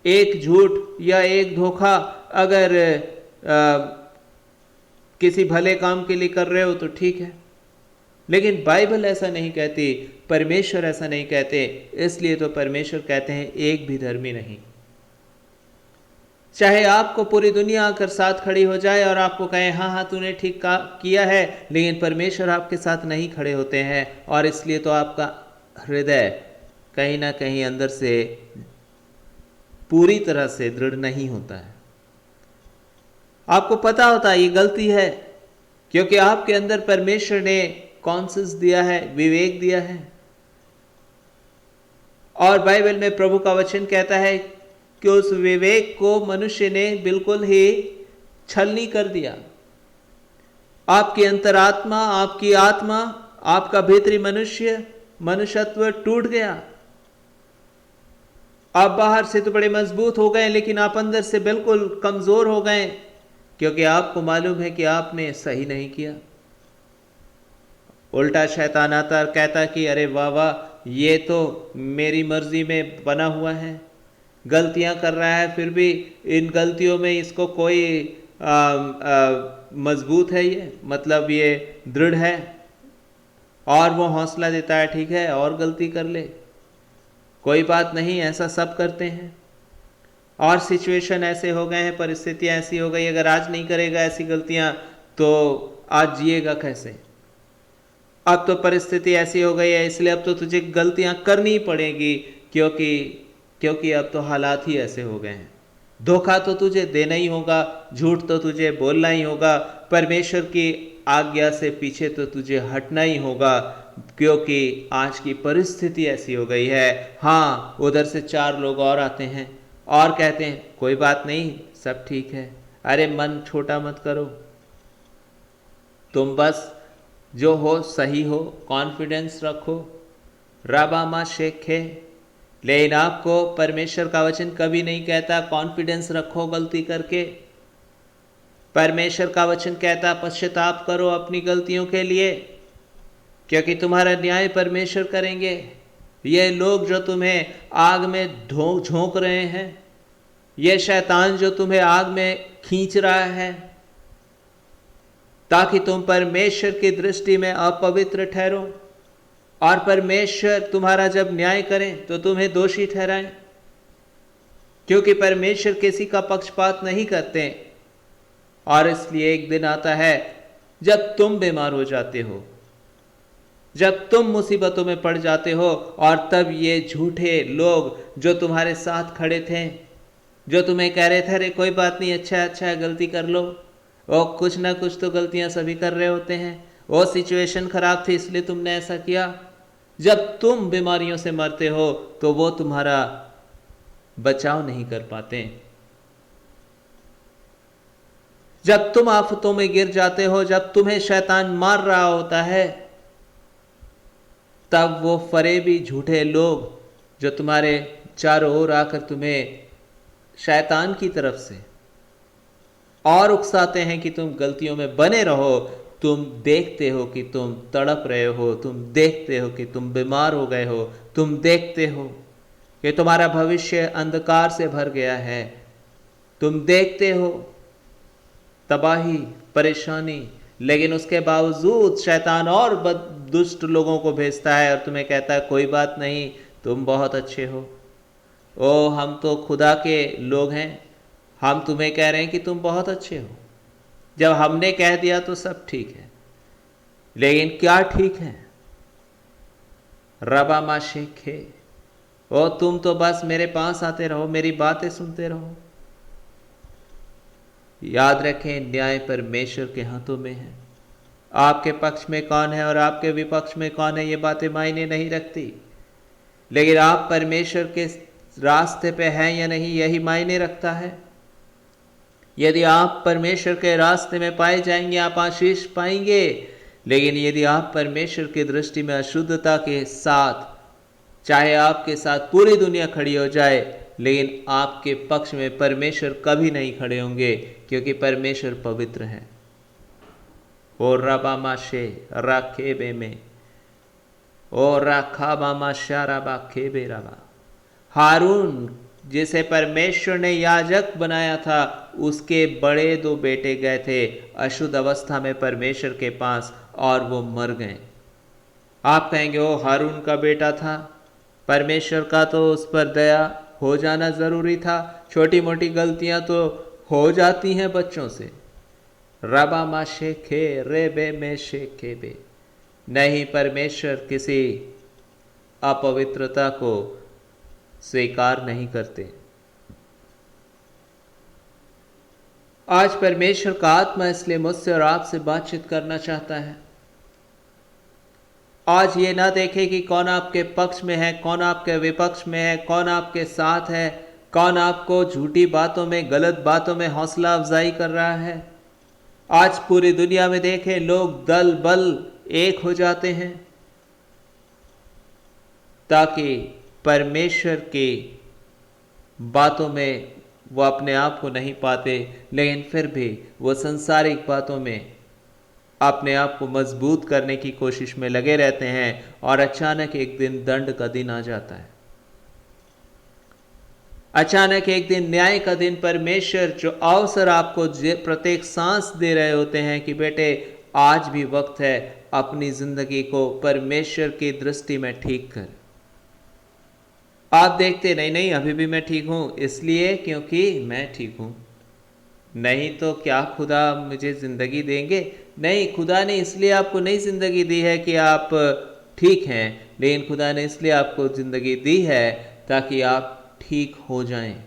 एक झूठ या एक धोखा अगर किसी भले काम के लिए कर रहे हो तो ठीक है। लेकिन बाइबल ऐसा नहीं कहती, परमेश्वर ऐसा नहीं कहते। इसलिए तो परमेश्वर कहते हैं एक भी धर्मी नहीं। चाहे आपको पूरी दुनिया आकर साथ खड़ी हो जाए और आपको कहे हाँ हाँ तूने ठीक किया है, लेकिन परमेश्वर आपके साथ नहीं खड़े होते हैं, और इसलिए तो आपका हृदय कहीं ना कहीं अंदर से पूरी तरह से दृढ़ नहीं होता है। आपको पता होता है ये गलती है, क्योंकि आपके अंदर परमेश्वर ने कॉन्शियस दिया है, विवेक दिया है। और बाइबल में प्रभु का वचन कहता है कि उस विवेक को मनुष्य ने बिल्कुल ही छलनी कर दिया। आपकी अंतरात्मा, आपकी आत्मा, आपका भीतरी मनुष्यत्व टूट गया। आप बाहर से तो बड़े मजबूत हो गए, लेकिन आप अंदर से बिल्कुल कमजोर हो गए, क्योंकि आपको मालूम है कि आपने सही नहीं किया। उल्टा शैतान आता और कहता कि अरे वाह वाह, ये तो मेरी मर्जी में बना हुआ है, गलतियां कर रहा है, फिर भी इन गलतियों में इसको कोई मजबूत है, ये मतलब ये दृढ़ है, और वो हौसला देता है ठीक है और गलती कर ले, कोई बात नहीं, ऐसा सब करते हैं। और सिचुएशन ऐसे हो गए हैं, परिस्थितियां ऐसी हो गई, अगर आज नहीं करेगा ऐसी गलतियां तो आज जिएगा कैसे। अब तो परिस्थिति ऐसी हो गई है, इसलिए अब तो तुझे गलतियां करनी ही पड़ेगी, क्योंकि क्योंकि अब तो हालात ही ऐसे हो गए हैं। धोखा तो तुझे देना ही होगा, झूठ तो तुझे बोलना ही होगा, परमेश्वर की आज्ञा से पीछे तो तुझे हटना ही होगा, क्योंकि आज की परिस्थिति ऐसी हो गई है। हाँ, उधर से 4 लोग और आते हैं और कहते हैं कोई बात नहीं, सब ठीक है। अरे मन छोटा मत करो, तुम बस जो हो सही हो, कॉन्फिडेंस रखो, राबामा शेखे। लेकिन आपको परमेश्वर का वचन कभी नहीं कहता कॉन्फिडेंस रखो गलती करके। परमेश्वर का वचन कहता पश्चाताप करो अपनी गलतियों के लिए, क्योंकि तुम्हारा न्याय परमेश्वर करेंगे। ये लोग जो तुम्हें आग में झोंक रहे हैं, ये शैतान जो तुम्हें आग में खींच रहा है ताकि तुम परमेश्वर की दृष्टि में अपवित्र ठहरो, और परमेश्वर तुम्हारा जब न्याय करें तो तुम्हें दोषी ठहराएं, क्योंकि परमेश्वर किसी का पक्षपात नहीं करते। और इसलिए एक दिन आता है जब तुम बीमार हो जाते हो, जब तुम मुसीबतों में पड़ जाते हो, और तब ये झूठे लोग जो तुम्हारे साथ खड़े थे, जो तुम्हें कह रहे थे अरे कोई बात नहीं, अच्छा अच्छा गलती कर लो, और कुछ ना कुछ तो गलतियां सभी कर रहे होते हैं, वो सिचुएशन खराब थी इसलिए तुमने ऐसा किया। जब तुम बीमारियों से मरते हो तो वो तुम्हारा बचाव नहीं कर पाते। जब तुम आफतों में गिर जाते हो, जब तुम्हें शैतान मार रहा होता है, तब वो फरेबी झूठे लोग जो तुम्हारे चारों ओर आकर तुम्हें शैतान की तरफ से और उकसाते हैं कि तुम गलतियों में बने रहो। तुम देखते हो कि तुम तड़प रहे हो, तुम देखते हो कि तुम बीमार हो गए हो, तुम देखते हो कि तुम्हारा भविष्य अंधकार से भर गया है, तुम देखते हो तबाही, परेशानी, लेकिन उसके बावजूद शैतान और दुष्ट लोगों को भेजता है और तुम्हें कहता है कोई बात नहीं, तुम बहुत अच्छे हो, ओ हम तो खुदा के लोग हैं, हम तुम्हें कह रहे हैं कि तुम बहुत अच्छे हो। जब हमने कह दिया तो सब ठीक है, लेकिन क्या ठीक है? रबा मा शेखे, ओ तुम तो बस मेरे पास आते रहो, मेरी बातें सुनते रहो। याद रखें, न्याय परमेश्वर के हाथों में है। आपके पक्ष में कौन है और आपके विपक्ष में कौन है, ये बातें मायने नहीं रखती, लेकिन आप परमेश्वर के रास्ते पे हैं या नहीं, यही मायने रखता है। यदि आप परमेश्वर के रास्ते में पाए जाएंगे, आप आशीष पाएंगे, लेकिन यदि आप परमेश्वर की दृष्टि में अशुद्धता के साथ, चाहे आपके साथ पूरी दुनिया खड़ी हो जाए, लेकिन आपके पक्ष में परमेश्वर कभी नहीं खड़े होंगे, क्योंकि परमेश्वर पवित्र है। ओ रबामा शे राखेबे में, ओ राखाबामा शाराबा खेबे रबा। हारून जिसे परमेश्वर ने याजक बनाया था, उसके बड़े 2 बेटे गए थे अशुद्ध अवस्था में परमेश्वर के पास, और वो मर गए। आप कहेंगे वो हारून का बेटा था, परमेश्वर का तो उस पर दया हो जाना जरूरी था, छोटी मोटी गलतियां तो हो जाती हैं बच्चों से। रबा मा शेखे रेबे में शेखे बे, नहीं, परमेश्वर किसी अपवित्रता को स्वीकार नहीं करते। आज परमेश्वर का आत्मा इसलिए मुझसे और आपसे बातचीत करना चाहता है। आज ये ना देखे कि कौन आपके पक्ष में है, कौन आपके विपक्ष में है, कौन आपके साथ है, कौन आपको झूठी बातों में, गलत बातों में हौसला अफजाई कर रहा है। आज पूरी दुनिया में देखें, लोग दल बल एक हो जाते हैं ताकि परमेश्वर की बातों में वो अपने आप को नहीं पाते, लेकिन फिर भी वो संसारिक बातों में अपने आप को मजबूत करने की कोशिश में लगे रहते हैं और अचानक एक दिन दंड का दिन आ जाता है। अचानक एक दिन न्याय का दिन परमेश्वर जो अवसर आपको प्रत्येक सांस दे रहे होते हैं कि बेटे आज भी वक्त है अपनी जिंदगी को परमेश्वर की दृष्टि में ठीक कर। आप देखते नहीं नहीं अभी भी मैं ठीक हूं इसलिए क्योंकि मैं ठीक हूं, नहीं तो क्या खुदा मुझे जिंदगी देंगे? नहीं, खुदा ने इसलिए आपको नई जिंदगी दी है कि आप ठीक हैं, लेकिन खुदा ने इसलिए आपको जिंदगी दी है ताकि आप ठीक हो जाएं,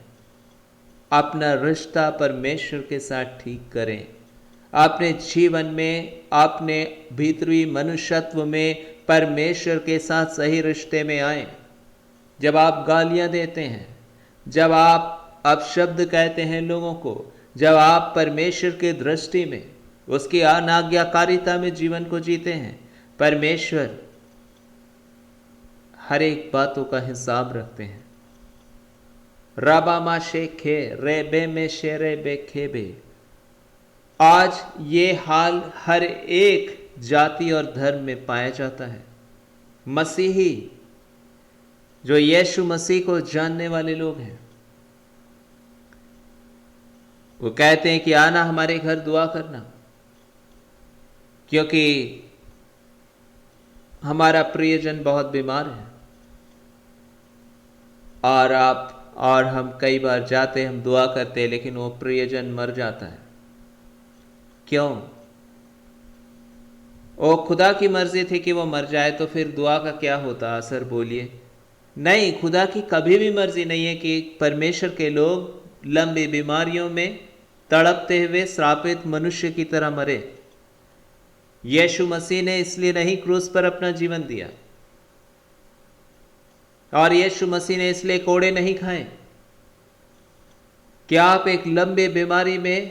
अपना रिश्ता परमेश्वर के साथ ठीक करें, अपने जीवन में अपने भीतरी मनुष्यत्व में परमेश्वर के साथ सही रिश्ते में आए। जब आप गालियां देते हैं, जब आप अपशब्द कहते हैं लोगों को, जब आप परमेश्वर की दृष्टि में उसकी अनाज्ञाकारिता में जीवन को जीते हैं, परमेश्वर हर एक बातों का हिसाब रखते हैं। रबामा शेखे रेबे में शेरे बेखेबे। आज ये हाल हर एक जाति और धर्म में पाया जाता है। मसीही जो यीशु मसीह को जानने वाले लोग हैं वो कहते हैं कि आना हमारे घर दुआ करना, क्योंकि हमारा प्रियजन बहुत बीमार है। और हम कई बार जाते, हम दुआ करते हैं, लेकिन वो प्रियजन मर जाता है। क्यों? वो खुदा की मर्जी थी कि वो मर जाए, तो फिर दुआ का क्या होता असर? बोलिए। नहीं, खुदा की कभी भी मर्जी नहीं है कि परमेश्वर के लोग लंबी बीमारियों में तड़पते हुए श्रापित मनुष्य की तरह मरे। यीशु मसीह ने इसलिए नहीं क्रूस पर अपना जीवन दिया, और यीशु मसीह ने इसलिए कोड़े नहीं खाए कि आप एक लंबे बीमारी में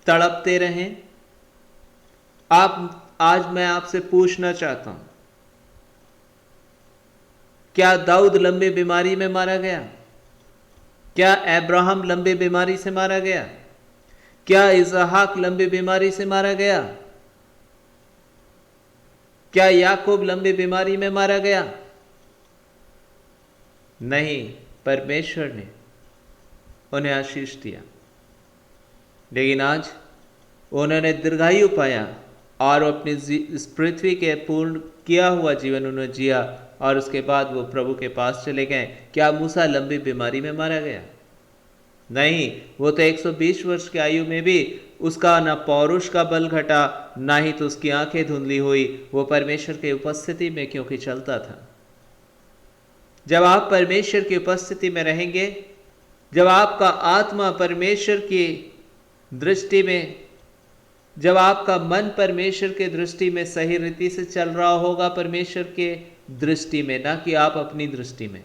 तड़पते रहें। आज मैं आपसे पूछना चाहता हूं, क्या दाऊद लंबी बीमारी में मारा गया? क्या अब्राहम लंबी बीमारी से मारा गया? क्या इसहाक लंबी बीमारी से मारा गया? क्या याकूब लंबी बीमारी में मारा गया? नहीं, परमेश्वर ने उन्हें आशीष दिया। लेकिन आज उन्होंने दीर्घायु पाया और अपनी इस पृथ्वी के पूर्ण किया हुआ जीवन उन्होंने जिया, और उसके बाद वो प्रभु के पास चले गए। क्या मूसा लंबी बीमारी में मारा गया? नहीं, वो तो 120 वर्ष की आयु में भी उसका ना पौरुष का बल घटा, ना ही तो उसकी आंखें धुंधली हुई। वो परमेश्वर की उपस्थिति में क्योंकि चलता था। जब आप परमेश्वर की उपस्थिति में रहेंगे, जब आपका आत्मा परमेश्वर की दृष्टि में, जब आपका मन परमेश्वर के दृष्टि में सही रीति से चल रहा होगा, परमेश्वर के दृष्टि में, ना कि आप अपनी दृष्टि में,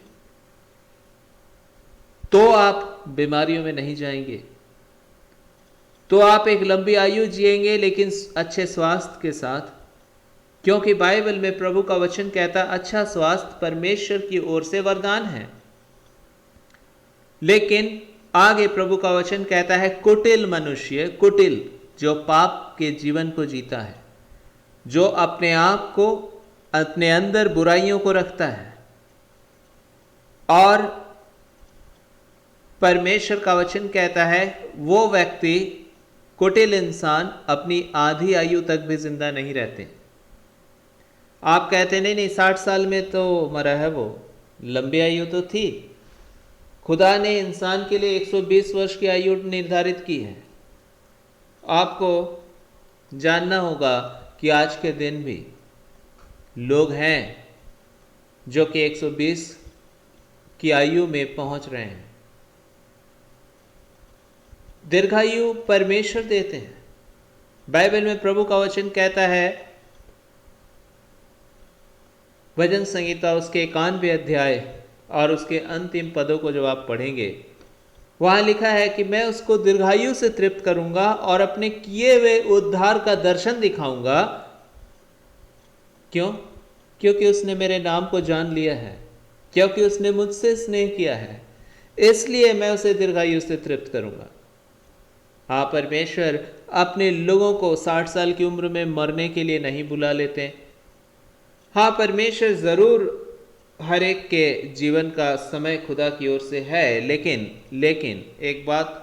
तो आप बीमारियों में नहीं जाएंगे, तो आप एक लंबी आयु जिएंगे, लेकिन अच्छे स्वास्थ्य के साथ। क्योंकि बाइबल में प्रभु का वचन कहता है अच्छा स्वास्थ्य परमेश्वर की ओर से वरदान है। लेकिन आगे प्रभु का वचन कहता है कुटिल मनुष्य, कुटिल जो पाप के जीवन को जीता है, जो अपने आप को, अपने अंदर बुराइयों को रखता है। और परमेश्वर का वचन कहता है वो व्यक्ति, कुटिल इंसान अपनी आधी आयु तक भी जिंदा नहीं रहते। आप कहते नहीं 60 साल में तो मरा है, वो लंबी आयु तो थी। खुदा ने इंसान के लिए 120 वर्ष की आयु निर्धारित की है। आपको जानना होगा कि आज के दिन भी लोग हैं जो कि 120 की आयु में पहुंच रहे हैं। दीर्घायु परमेश्वर देते हैं। बाइबल में प्रभु का वचन कहता है, भजन संहिता उसके 91 अध्याय और उसके अंतिम पदों को जब आप पढ़ेंगे, वहां लिखा है कि मैं उसको दीर्घायु से तृप्त करूंगा और अपने किए हुए उद्धार का दर्शन दिखाऊंगा। क्यों? क्योंकि उसने मेरे नाम को जान लिया है, क्योंकि उसने मुझसे स्नेह किया है, इसलिए मैं उसे दीर्घायु से तृप्त करूंगा। हाँ, परमेश्वर अपने लोगों को 60 साल की उम्र में मरने के लिए नहीं बुला लेते। हाँ, परमेश्वर ज़रूर हर एक के जीवन का समय खुदा की ओर से है, लेकिन एक बात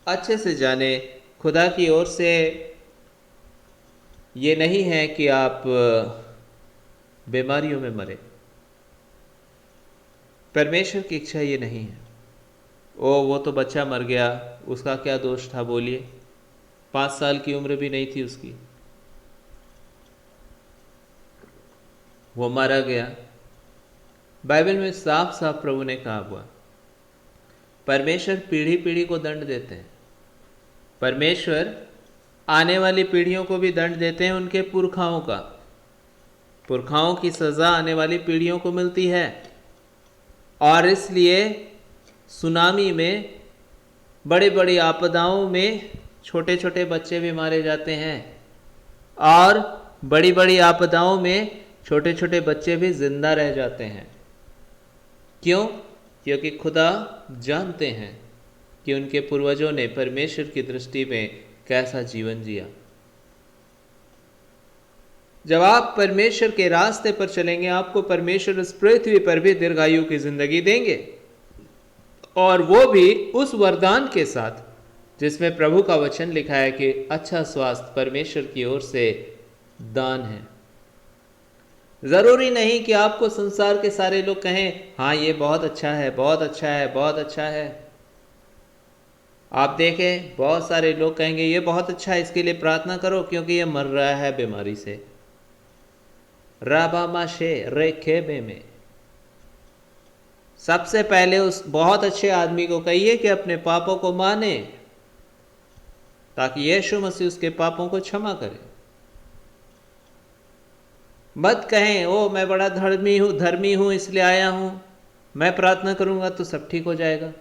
अच्छे से जाने, खुदा की ओर से ये नहीं है कि आप बीमारियों में मरे। परमेश्वर की इच्छा ये नहीं है। वो तो बच्चा मर गया, उसका क्या दोष था बोलिए? 5 साल की उम्र भी नहीं थी उसकी, वो मारा गया। बाइबल में साफ साफ प्रभु ने कहा हुआ, परमेश्वर पीढ़ी पीढ़ी को दंड देते हैं। परमेश्वर आने वाली पीढ़ियों को भी दंड देते हैं, उनके पुरखाओं की सजा आने वाली पीढ़ियों को मिलती है। और इसलिए सुनामी में, बड़ी बड़ी आपदाओं में छोटे छोटे बच्चे भी मारे जाते हैं, और बड़ी बड़ी आपदाओं में छोटे छोटे बच्चे भी जिंदा रह जाते हैं। क्यों? क्योंकि खुदा जानते हैं कि उनके पूर्वजों ने परमेश्वर की दृष्टि में कैसा जीवन जिया। जब आप परमेश्वर के रास्ते पर चलेंगे, आपको परमेश्वर इस पृथ्वी पर भी दीर्घायु की जिंदगी देंगे, और वो भी उस वरदान के साथ जिसमें प्रभु का वचन लिखा है कि अच्छा स्वास्थ्य परमेश्वर की ओर से दान है। जरूरी नहीं कि आपको संसार के सारे लोग कहें हाँ ये बहुत अच्छा है, बहुत अच्छा है, बहुत अच्छा है। आप देखें, बहुत सारे लोग कहेंगे ये बहुत अच्छा है, इसके लिए प्रार्थना करो क्योंकि ये मर रहा है बीमारी से। राबामाशे रेखेबे में सबसे पहले उस बहुत अच्छे आदमी को कहिए कि अपने पापों को माने, ताकि यीशु मसीह उसके पापों को क्षमा करे। मत कहें ओ मैं बड़ा धर्मी हूं इसलिए आया हूं, मैं प्रार्थना करूंगा तो सब ठीक हो जाएगा।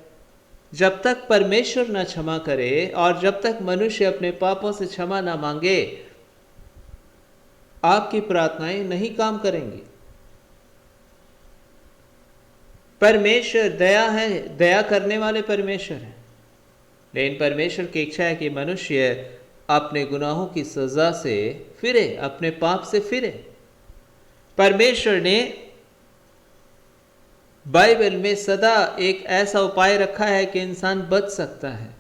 जब तक परमेश्वर न क्षमा करे और जब तक मनुष्य अपने पापों से क्षमा ना मांगे, आपकी प्रार्थनाएं नहीं काम करेंगी। परमेश्वर दया है, दया करने वाले परमेश्वर है, लेकिन परमेश्वर की इच्छा है कि मनुष्य अपने गुनाहों की सजा से फिरे, अपने पाप से फिरे। परमेश्वर ने बाइबल में सदा एक ऐसा उपाय रखा है कि इंसान बच सकता है।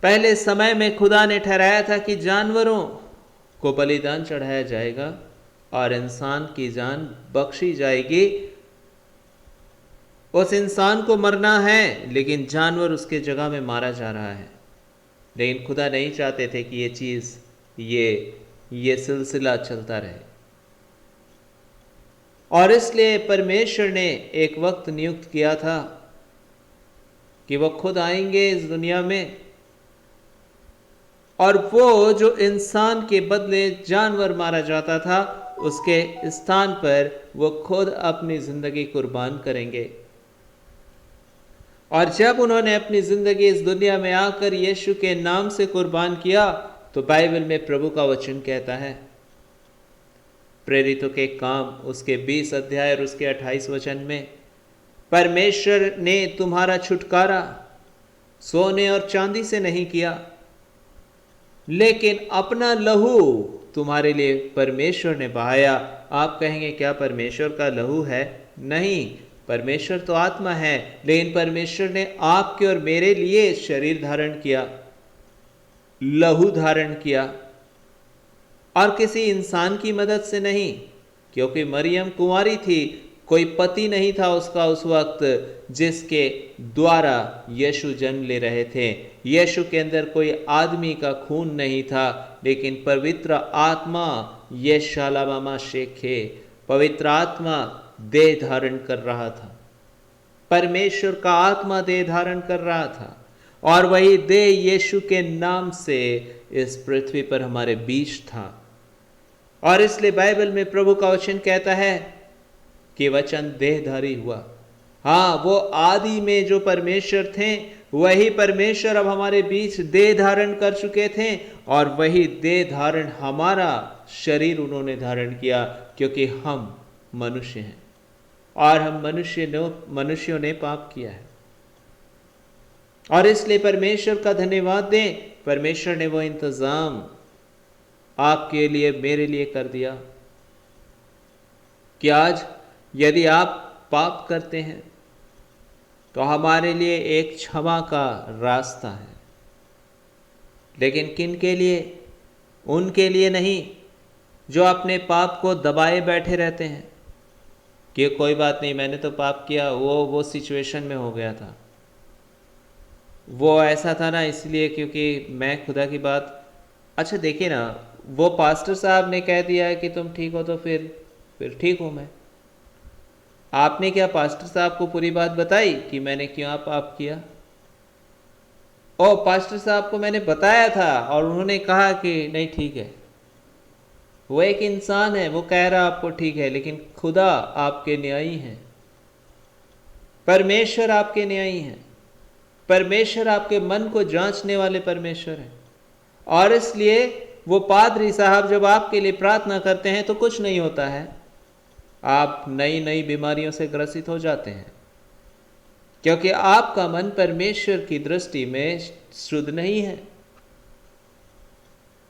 पहले समय में खुदा ने ठहराया था कि जानवरों को बलिदान चढ़ाया जाएगा और इंसान की जान बख्शी जाएगी। उस इंसान को मरना है, लेकिन जानवर उसके जगह में मारा जा रहा है। लेकिन खुदा नहीं चाहते थे कि ये चीज, ये सिलसिला चलता रहे, और इसलिए परमेश्वर ने एक वक्त नियुक्त किया था कि वो खुद आएंगे इस दुनिया में, और वो जो इंसान के बदले जानवर मारा जाता था, उसके स्थान पर वो खुद अपनी जिंदगी कुर्बान करेंगे। और जब उन्होंने अपनी जिंदगी इस दुनिया में आकर यीशु के नाम से कुर्बान किया, तो बाइबल में प्रभु का वचन कहता है, प्रेरितों के काम उसके 20 अध्याय और उसके 28 वचन में, परमेश्वर ने तुम्हारा छुटकारा सोने और चांदी से नहीं किया, लेकिन अपना लहू तुम्हारे लिए परमेश्वर ने बहाया। आप कहेंगे क्या परमेश्वर का लहू है? नहीं, परमेश्वर तो आत्मा है, लेकिन परमेश्वर ने आपके और मेरे लिए शरीर धारण किया, लहू धारण किया, और किसी इंसान की मदद से नहीं, क्योंकि मरियम कुंवारी थी, कोई पति नहीं था उसका उस वक्त जिसके द्वारा यीशु जन्म ले रहे थे। यीशु के अंदर कोई आदमी का खून नहीं था, लेकिन पवित्र आत्मा ये शालामामा शेखे, पवित्र आत्मा देह धारण कर रहा था। परमेश्वर का आत्मा देह धारण कर रहा था, और वही देह यीशु के नाम से इस पृथ्वी पर हमारे बीच था। और इसलिए बाइबल में प्रभु का वचन कहता है कि वचन देहधारी हुआ। हाँ, वो आदि में जो परमेश्वर थे, वही परमेश्वर अब हमारे बीच देह धारण कर चुके थे, और वही देह धारण हमारा शरीर उन्होंने धारण किया, क्योंकि हम मनुष्य हैं और हम मनुष्यों ने पाप किया है। और इसलिए परमेश्वर का धन्यवाद दें, परमेश्वर ने वो इंतज़ाम आपके लिए मेरे लिए कर दिया कि आज यदि आप पाप करते हैं तो हमारे लिए एक क्षमा का रास्ता है। लेकिन किन के लिए? उनके लिए नहीं जो अपने पाप को दबाए बैठे रहते हैं कि कोई बात नहीं, मैंने तो पाप किया, वो सिचुएशन में हो गया था, वो ऐसा था ना इसलिए, क्योंकि मैं खुदा की बात। अच्छा देखिए ना, वो पास्टर साहब ने कह दिया है कि तुम ठीक हो तो फिर ठीक हूँ मैं। आपने क्या पास्टर साहब को पूरी बात बताई कि मैंने क्यों पाप किया? ओ, पास्टर साहब को मैंने बताया था और उन्होंने कहा कि नहीं ठीक है। वो एक इंसान है, वो कह रहा आपको ठीक है, लेकिन खुदा आपके न्यायी हैं, परमेश्वर आपके न्यायी हैं, परमेश्वर आपके मन को जांचने वाले परमेश्वर हैं। और इसलिए वो पादरी साहब जब आपके लिए प्रार्थना करते हैं तो कुछ नहीं होता है, आप नई नई बीमारियों से ग्रसित हो जाते हैं, क्योंकि आपका मन परमेश्वर की दृष्टि में शुद्ध नहीं है।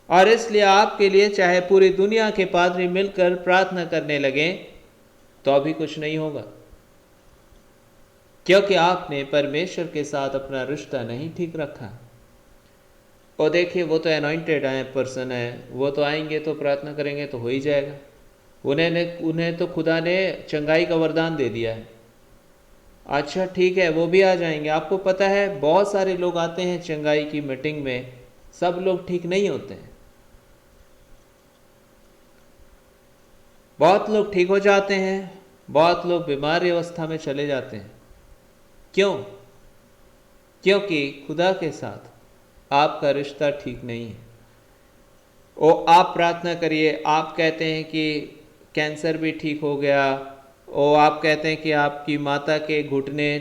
और इसलिए आपके लिए चाहे पूरी दुनिया के पादरी मिलकर प्रार्थना करने लगें तो भी कुछ नहीं होगा, क्योंकि आपने परमेश्वर के साथ अपना रिश्ता नहीं ठीक रखा। और देखिए, वो तो अनॉइंटेड पर्सन है, वो तो आएंगे तो प्रार्थना करेंगे तो हो ही जाएगा। उन्हें तो खुदा ने चंगाई का वरदान दे दिया है। अच्छा ठीक है, वो भी आ जाएंगे। आपको पता है बहुत सारे लोग आते हैं चंगाई की मीटिंग में, सब लोग ठीक नहीं होते हैं। बहुत लोग ठीक हो जाते हैं, बहुत लोग बीमारी अवस्था में चले जाते हैं। क्यों? क्योंकि खुदा के साथ आपका रिश्ता ठीक नहीं है। ओ, आप प्रार्थना करिए, आप कहते हैं कि कैंसर भी ठीक हो गया, ओ आप कहते हैं कि आपकी माता के घुटने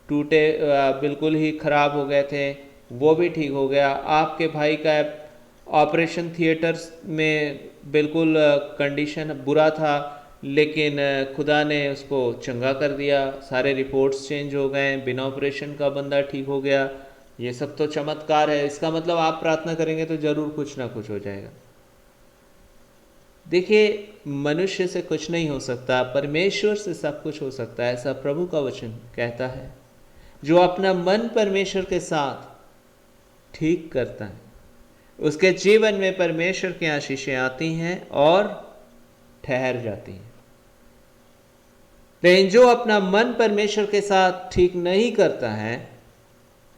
टूटे, बिल्कुल ही खराब हो गए थे, वो भी ठीक हो गया। आपके भाई का ऑपरेशन थिएटर्स में बिल्कुल कंडीशन बुरा था, लेकिन खुदा ने उसको चंगा कर दिया, सारे रिपोर्ट्स चेंज हो गए, बिना ऑपरेशन का बंदा ठीक हो गया। ये सब तो चमत्कार है। इसका मतलब आप प्रार्थना करेंगे तो जरूर कुछ ना कुछ हो जाएगा। देखिए, मनुष्य से कुछ नहीं हो सकता, परमेश्वर से सब कुछ हो सकता है, ऐसा प्रभु का वचन कहता है। जो अपना मन परमेश्वर के साथ ठीक करता है उसके जीवन में परमेश्वर की आशीषें आती हैं और ठहर जाती हैं। लेकिन जो अपना मन परमेश्वर के साथ ठीक नहीं करता है,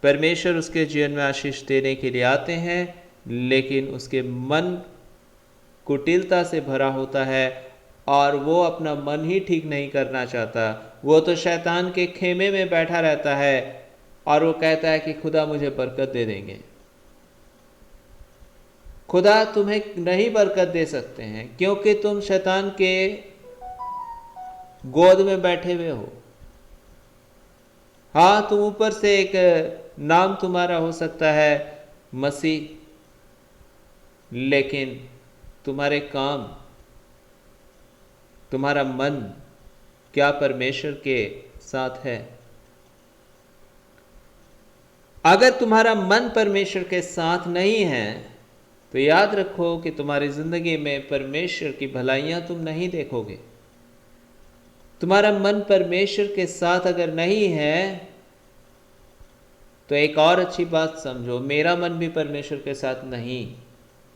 परमेश्वर उसके जीवन में आशीष देने के लिए आते हैं, लेकिन उसके मन कुटिलता से भरा होता है और वो अपना मन ही ठीक नहीं करना चाहता। वो तो शैतान के खेमे में बैठा रहता है और वो कहता है कि खुदा मुझे बरकत दे देंगे। खुदा तुम्हें नहीं बरकत दे सकते हैं, क्योंकि तुम शैतान के गोद में बैठे हुए हो। हाँ, तुम ऊपर से एक नाम तुम्हारा हो सकता है मसीह, लेकिन तुम्हारे काम, तुम्हारा मन क्या परमेश्वर के साथ है? अगर तुम्हारा मन परमेश्वर के साथ नहीं है तो याद रखो कि तुम्हारी जिंदगी में परमेश्वर की भलाइयां तुम नहीं देखोगे। तुम्हारा मन परमेश्वर के साथ अगर नहीं है तो एक और अच्छी बात समझो, मेरा मन भी परमेश्वर के साथ नहीं,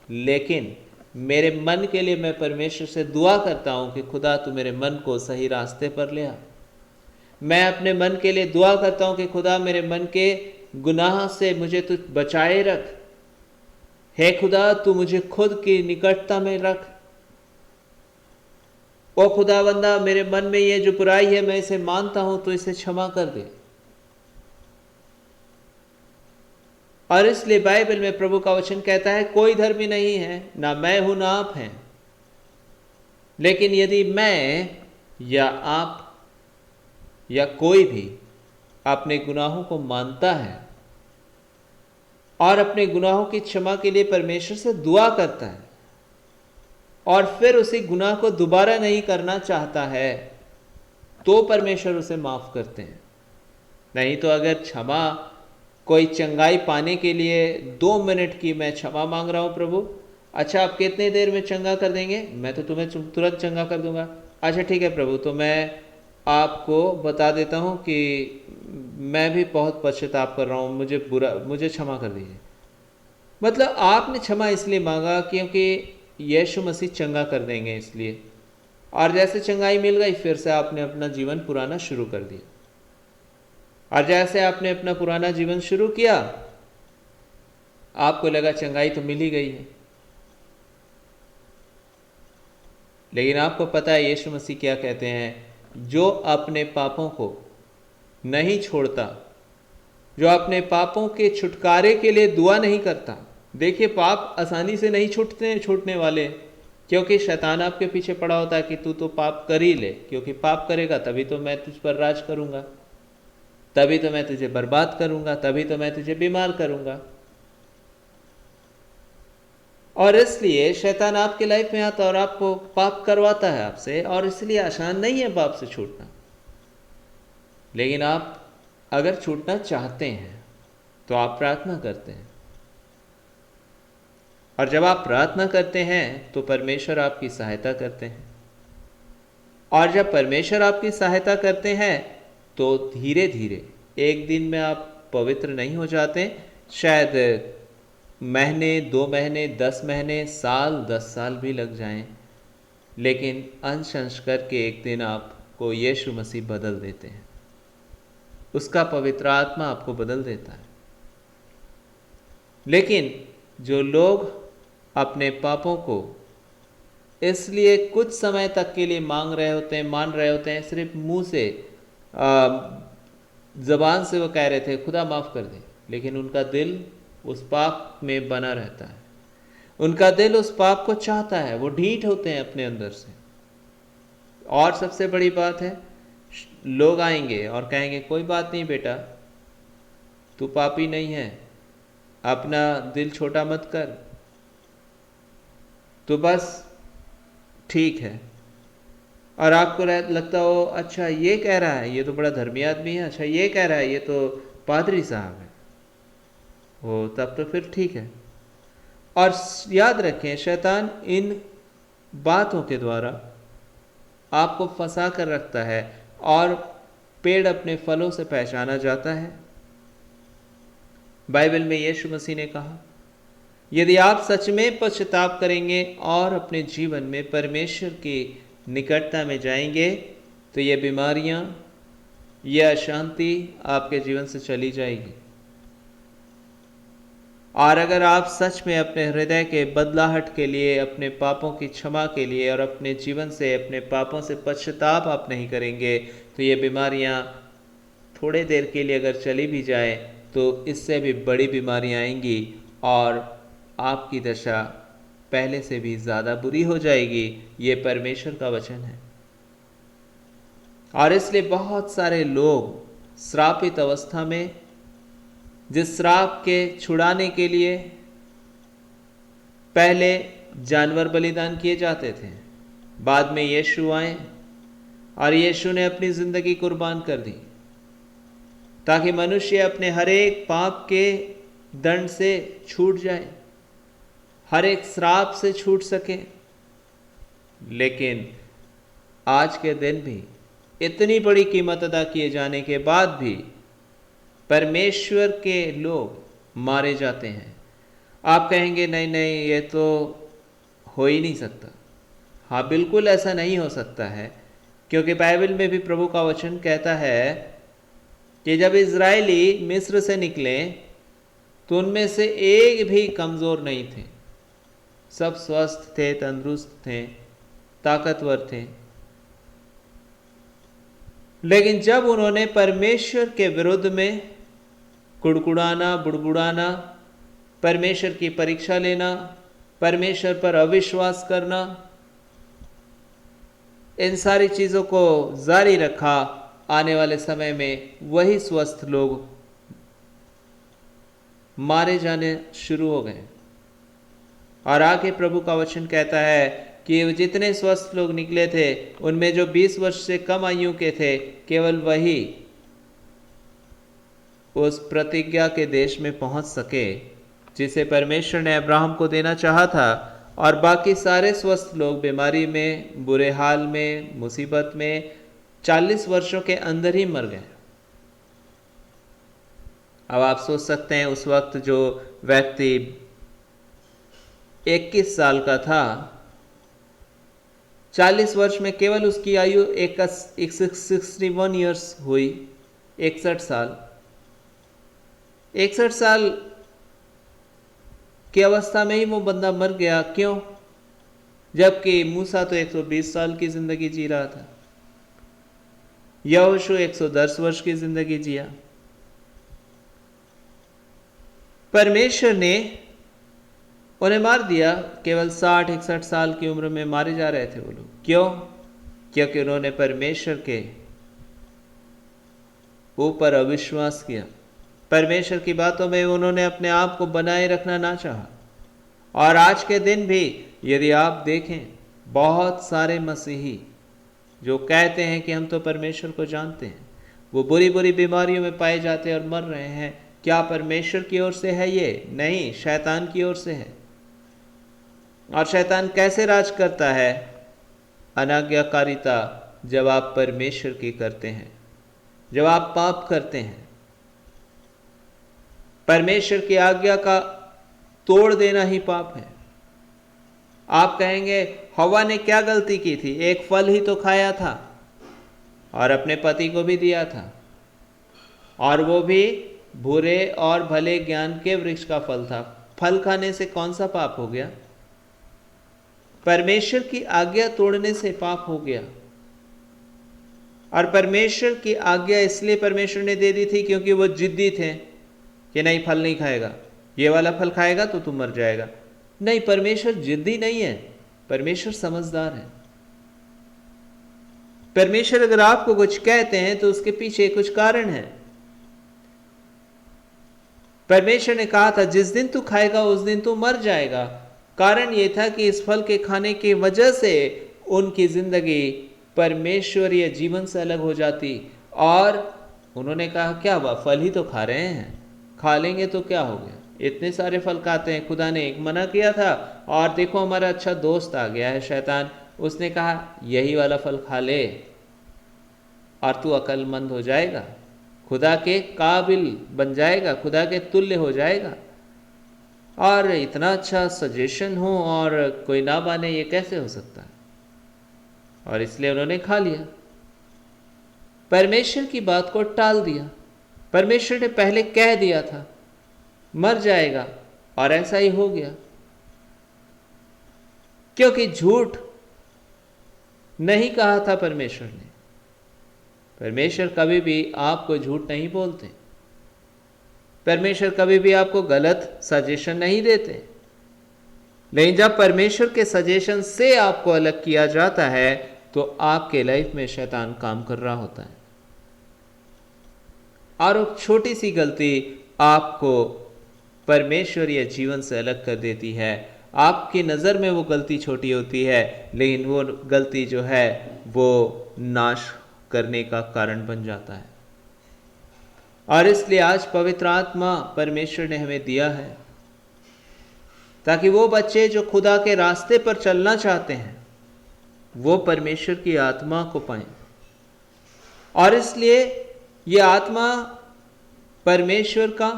लेकिन मेरे मन के लिए मैं परमेश्वर से दुआ करता हूं कि खुदा तू मेरे मन को सही रास्ते पर ले आ। मैं अपने मन के लिए दुआ करता हूं कि खुदा मेरे मन के गुनाह से मुझे तू बचाए रख। हे खुदा, तू मुझे खुद की निकटता में रख। ओ खुदावंदा, मेरे मन में ये जो बुराई है मैं इसे मानता हूं, तो इसे क्षमा कर दे। और इसलिए बाइबल में प्रभु का वचन कहता है, कोई धर्मी नहीं है, ना मैं हूं ना आप हैं, लेकिन यदि मैं या आप या कोई भी अपने गुनाहों को मानता है और अपने गुनाहों की क्षमा के लिए परमेश्वर से दुआ करता है और फिर उसी गुनाह को दोबारा नहीं करना चाहता है, तो परमेश्वर उसे माफ करते हैं। नहीं तो अगर क्षमा कोई चंगाई पाने के लिए 2 मिनट की मैं क्षमा मांग रहा हूँ प्रभु। अच्छा, आप कितने देर में चंगा कर देंगे? मैं तो तुम्हें तुरंत चंगा कर दूंगा। अच्छा ठीक है प्रभु, तो मैं आपको बता देता हूँ कि मैं भी बहुत पश्चाताप कर रहा हूँ, मुझे क्षमा कर दीजिए। मतलब आपने क्षमा इसलिए मांगा क्योंकि यीशु मसीह चंगा कर देंगे इसलिए, और जैसे चंगाई मिल गई फिर से आपने अपना जीवन पुराना शुरू कर दिया। और जैसे आपने अपना पुराना जीवन शुरू किया, आपको लगा चंगाई तो मिल ही गई है, लेकिन आपको पता है यीशु मसीह क्या कहते हैं? जो अपने पापों को नहीं छोड़ता, जो अपने पापों के छुटकारे के लिए दुआ नहीं करता। देखिए, पाप आसानी से नहीं छूटने वाले, क्योंकि शैतान आपके पीछे पड़ा होता है कि तू तो पाप कर ही ले, क्योंकि पाप करेगा तभी तो मैं तुझ पर राज करूंगा, तभी तो मैं तुझे बर्बाद करूंगा, तभी तो मैं तुझे बीमार करूंगा। और इसलिए शैतान आपके लाइफ में आता और आपको पाप करवाता है आपसे, और इसलिए आसान नहीं है पाप से छूटना। लेकिन आप अगर छूटना चाहते हैं तो आप प्रार्थना करते हैं, और जब आप प्रार्थना करते हैं तो परमेश्वर आपकी सहायता करते हैं, और जब परमेश्वर आपकी सहायता करते हैं तो धीरे धीरे एक दिन में आप पवित्र नहीं हो जाते। शायद महीने, 2 महीने, 10 महीने, साल, 10 साल भी लग जाएं, लेकिन अंश अंश करके एक दिन आपको यीशु मसीह बदल देते हैं, उसका पवित्र आत्मा आपको बदल देता है। लेकिन जो लोग अपने पापों को इसलिए कुछ समय तक के लिए मान रहे होते हैं, सिर्फ मुंह से, ज़बान से वो कह रहे थे खुदा माफ़ कर दे, लेकिन उनका दिल उस पाप में बना रहता है, उनका दिल उस पाप को चाहता है, वो ढीठ होते हैं अपने अंदर से। और सबसे बड़ी बात है, लोग आएंगे और कहेंगे कोई बात नहीं बेटा, तू पापी नहीं है, अपना दिल छोटा मत कर, तो बस ठीक है। और आपको लगता हो अच्छा ये कह रहा है, ये तो बड़ा धर्मी आदमी है, अच्छा ये कह रहा है, ये तो पादरी साहब है, वो तब तो फिर ठीक है। और याद रखें, शैतान इन बातों के द्वारा आपको फंसा कर रखता है, और पेड़ अपने फलों से पहचाना जाता है। बाइबल में यीशु मसीह ने कहा, यदि आप सच में पश्चाताप करेंगे और अपने जीवन में परमेश्वर की निकटता में जाएंगे, तो ये बीमारियां, ये अशांति आपके जीवन से चली जाएगी। और अगर आप सच में अपने हृदय के बदलाहट के लिए, अपने पापों की क्षमा के लिए, और अपने जीवन से, अपने पापों से पश्चाताप आप नहीं करेंगे, तो ये बीमारियां थोड़े देर के लिए अगर चली भी जाए तो इससे भी बड़ी बीमारियां आएंगी, और आपकी दशा पहले से भी ज़्यादा बुरी हो जाएगी। ये परमेश्वर का वचन है। और इसलिए बहुत सारे लोग श्रापित अवस्था में, जिस श्राप के छुड़ाने के लिए पहले जानवर बलिदान किए जाते थे, बाद में यीशु आए और यीशु ने अपनी ज़िंदगी कुर्बान कर दी, ताकि मनुष्य अपने हर एक पाप के दंड से छूट जाए, हर एक श्राप से छूट सके। लेकिन आज के दिन भी इतनी बड़ी कीमत अदा किए जाने के बाद भी परमेश्वर के लोग मारे जाते हैं। आप कहेंगे नहीं नहीं, ये तो हो ही नहीं सकता। हाँ, बिल्कुल ऐसा नहीं हो सकता है, क्योंकि बाइबल में भी प्रभु का वचन कहता है कि जब इजरायली मिस्र से निकले तो उनमें से एक भी कमज़ोर नहीं थे, सब स्वस्थ थे, तंदुरुस्त थे, ताकतवर थे। लेकिन जब उन्होंने परमेश्वर के विरुद्ध में कुड़कुड़ाना, बुड़बुड़ाना, परमेश्वर की परीक्षा लेना, परमेश्वर पर अविश्वास करना, इन सारी चीज़ों को जारी रखा, आने वाले समय में वही स्वस्थ लोग मारे जाने शुरू हो गए। और आगे प्रभु का वचन कहता है कि जितने स्वस्थ लोग निकले थे, उनमें जो 20 वर्ष से कम आयु के थे, केवल वही उस प्रतिज्ञा के देश में पहुंच सके जिसे परमेश्वर ने अब्राहम को देना चाहा था, और बाकी सारे स्वस्थ लोग बीमारी में, बुरे हाल में, मुसीबत में 40 वर्षों के अंदर ही मर गए। अब आप सोच सकते हैं उस वक्त जो व्यक्ति 21 साल का था, 40 वर्ष में केवल उसकी आयु 61 ईयर्स हुई, 61 साल। 61 साल की अवस्था में ही वो बंदा मर गया। क्यों? जबकि मूसा तो 120 साल की जिंदगी जी रहा था, यहोशू 110 वर्ष की जिंदगी जिया। परमेश्वर ने उन्हें मार दिया। केवल 60-61 साल की उम्र में मारे जा रहे थे वो लोग। क्यों? क्योंकि उन्होंने परमेश्वर के ऊपर अविश्वास किया। परमेश्वर की बातों में उन्होंने अपने आप को बनाए रखना ना चाहा। और आज के दिन भी यदि आप देखें, बहुत सारे मसीही जो कहते हैं कि हम तो परमेश्वर को जानते हैं, वो बुरी बुरी बीमारियों में पाए जाते हैं और मर रहे हैं। क्या परमेश्वर की ओर से है ये? नहीं, शैतान की ओर से है। और शैतान कैसे राज करता है? अनाज्ञाकारिता जब आप परमेश्वर की करते हैं, जब आप पाप करते हैं, परमेश्वर की आज्ञा का तोड़ देना ही पाप है। आप कहेंगे हवा ने क्या गलती की थी? एक फल ही तो खाया था और अपने पति को भी दिया था, और वो भी बुरे और भले ज्ञान के वृक्ष का फल था। फल खाने से कौन सा पाप हो गया? परमेश्वर की आज्ञा तोड़ने से पाप हो गया। और परमेश्वर की आज्ञा इसलिए परमेश्वर ने दे दी थी क्योंकि वो जिद्दी थे कि नहीं, फल नहीं खाएगा, ये वाला फल खाएगा तो तू मर जाएगा। नहीं, परमेश्वर जिद्दी नहीं है, परमेश्वर समझदार है। परमेश्वर अगर आपको कुछ कहते हैं तो उसके पीछे कुछ कारण है। परमेश्वर ने कहा था जिस दिन तू खाएगा उस दिन तू मर जाएगा। कारण यह था कि इस फल के खाने की वजह से उनकी जिंदगी परमेश्वरीय जीवन से अलग हो जाती। और उन्होंने कहा क्या हुआ, फल ही तो खा रहे हैं, खा लेंगे तो क्या हो गया, इतने सारे फल खाते हैं। खुदा ने एक मना किया था और देखो हमारा अच्छा दोस्त आ गया है शैतान, उसने कहा यही वाला फल खा ले और तू अक्लमंद हो जाएगा, खुदा के काबिल बन जाएगा, खुदा के तुल्य हो जाएगा। और इतना अच्छा सजेशन हो और कोई ना माने, ये कैसे हो सकता है? और इसलिए उन्होंने खा लिया, परमेश्वर की बात को टाल दिया। परमेश्वर ने पहले कह दिया था मर जाएगा और ऐसा ही हो गया। क्योंकि झूठ नहीं कहा था परमेश्वर ने। परमेश्वर कभी भी आपको झूठ नहीं बोलते, परमेश्वर कभी भी आपको गलत सजेशन नहीं देते। लेकिन जब परमेश्वर के सजेशन से आपको अलग किया जाता है तो आपके लाइफ में शैतान काम कर रहा होता है। और एक छोटी सी गलती आपको परमेश्वरीय जीवन से अलग कर देती है। आपकी नज़र में वो गलती छोटी होती है, लेकिन वो गलती जो है वो नाश करने का कारण बन जाता है। और इसलिए आज पवित्र आत्मा परमेश्वर ने हमें दिया है ताकि वो बच्चे जो खुदा के रास्ते पर चलना चाहते हैं वो परमेश्वर की आत्मा को पाएं। और इसलिए ये आत्मा परमेश्वर का,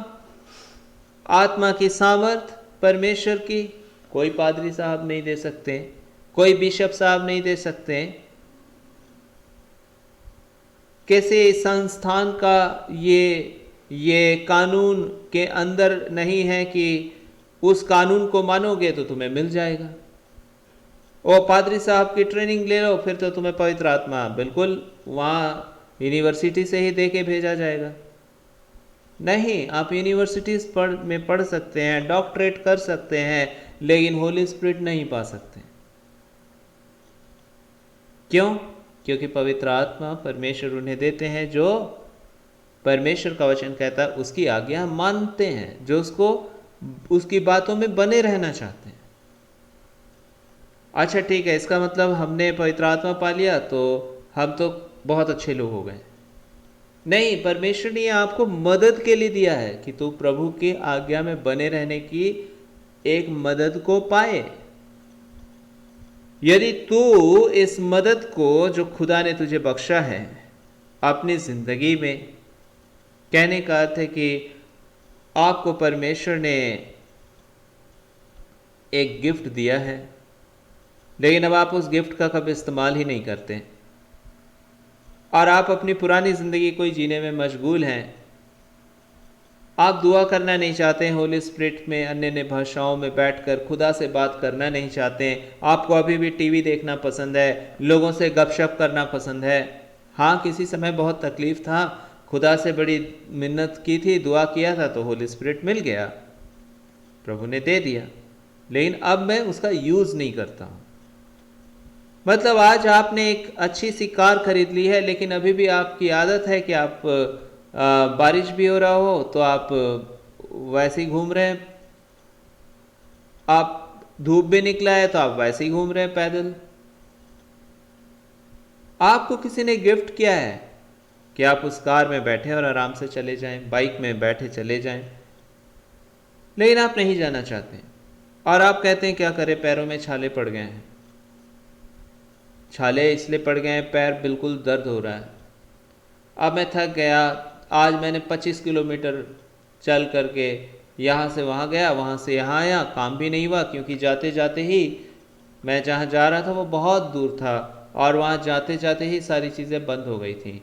आत्मा की सामर्थ परमेश्वर की कोई पादरी साहब नहीं दे सकते, कोई बिशप साहब नहीं दे सकते, किसी संस्थान का ये कानून के अंदर नहीं है कि उस कानून को मानोगे तो तुम्हें मिल जाएगा। ओ पादरी साहब की ट्रेनिंग ले लो फिर तो तुम्हें पवित्र आत्मा बिल्कुल वहाँ यूनिवर्सिटी से ही दे के भेजा जाएगा। नहीं, आप यूनिवर्सिटीज में पढ़ सकते हैं, डॉक्टरेट कर सकते हैं, लेकिन होली स्पिरिट नहीं पा सकते। क्यों? क्योंकि पवित्र आत्मा परमेश्वर उन्हें देते हैं जो परमेश्वर का वचन कहता है उसकी आज्ञा मानते हैं, जो उसकी बातों में बने रहना चाहते हैं। अच्छा ठीक है, इसका मतलब हमने पवित्र आत्मा पा लिया तो हम तो बहुत अच्छे लोग हो गए। नहीं, परमेश्वर ने आपको मदद के लिए दिया है कि तू प्रभु की आज्ञा में बने रहने की एक मदद को पाए। यदि तू इस मदद को जो खुदा ने तुझे बख्शा है अपनी जिंदगी में, कहने का अर्थ है कि आपको परमेश्वर ने एक गिफ्ट दिया है, लेकिन अब आप उस गिफ्ट का कभी इस्तेमाल ही नहीं करते और आप अपनी पुरानी ज़िंदगी को जीने में मशगूल हैं। आप दुआ करना नहीं चाहते हैं होली स्पिरिट में, अन्य अन्य भाषाओं में बैठकर खुदा से बात करना नहीं चाहते हैं। आपको अभी भी टीवी देखना पसंद है, लोगों से गपशप करना पसंद है। हाँ, किसी समय बहुत तकलीफ था, खुदा से बड़ी मिन्नत की थी, दुआ किया था तो होली स्पिरिट मिल गया, प्रभु ने दे दिया, लेकिन अब मैं उसका यूज़ नहीं करता हूँ। मतलब आज आपने एक अच्छी सी कार खरीद ली है, लेकिन अभी भी आपकी आदत है कि आप बारिश भी हो रहा हो तो आप वैसे ही घूम रहे हैं, आप धूप भी निकला है तो आप वैसे ही घूम रहे हैं पैदल। आपको किसी ने गिफ्ट किया है कि आप उस कार में बैठे और आराम से चले जाएं, बाइक में बैठे चले जाएं, लेकिन आप नहीं जाना चाहते और आप कहते हैं क्या करें, पैरों में छाले पड़ गए हैं। छाले इसलिए पड़ गए हैं, पैर बिल्कुल दर्द हो रहा है, अब मैं थक गया, आज मैंने 25 किलोमीटर चल करके यहाँ से वहाँ गया, वहाँ से यहाँ आया, काम भी नहीं हुआ क्योंकि जाते जाते ही मैं जहाँ जा रहा था वो बहुत दूर था और वहाँ जाते जाते ही सारी चीज़ें बंद हो गई थी।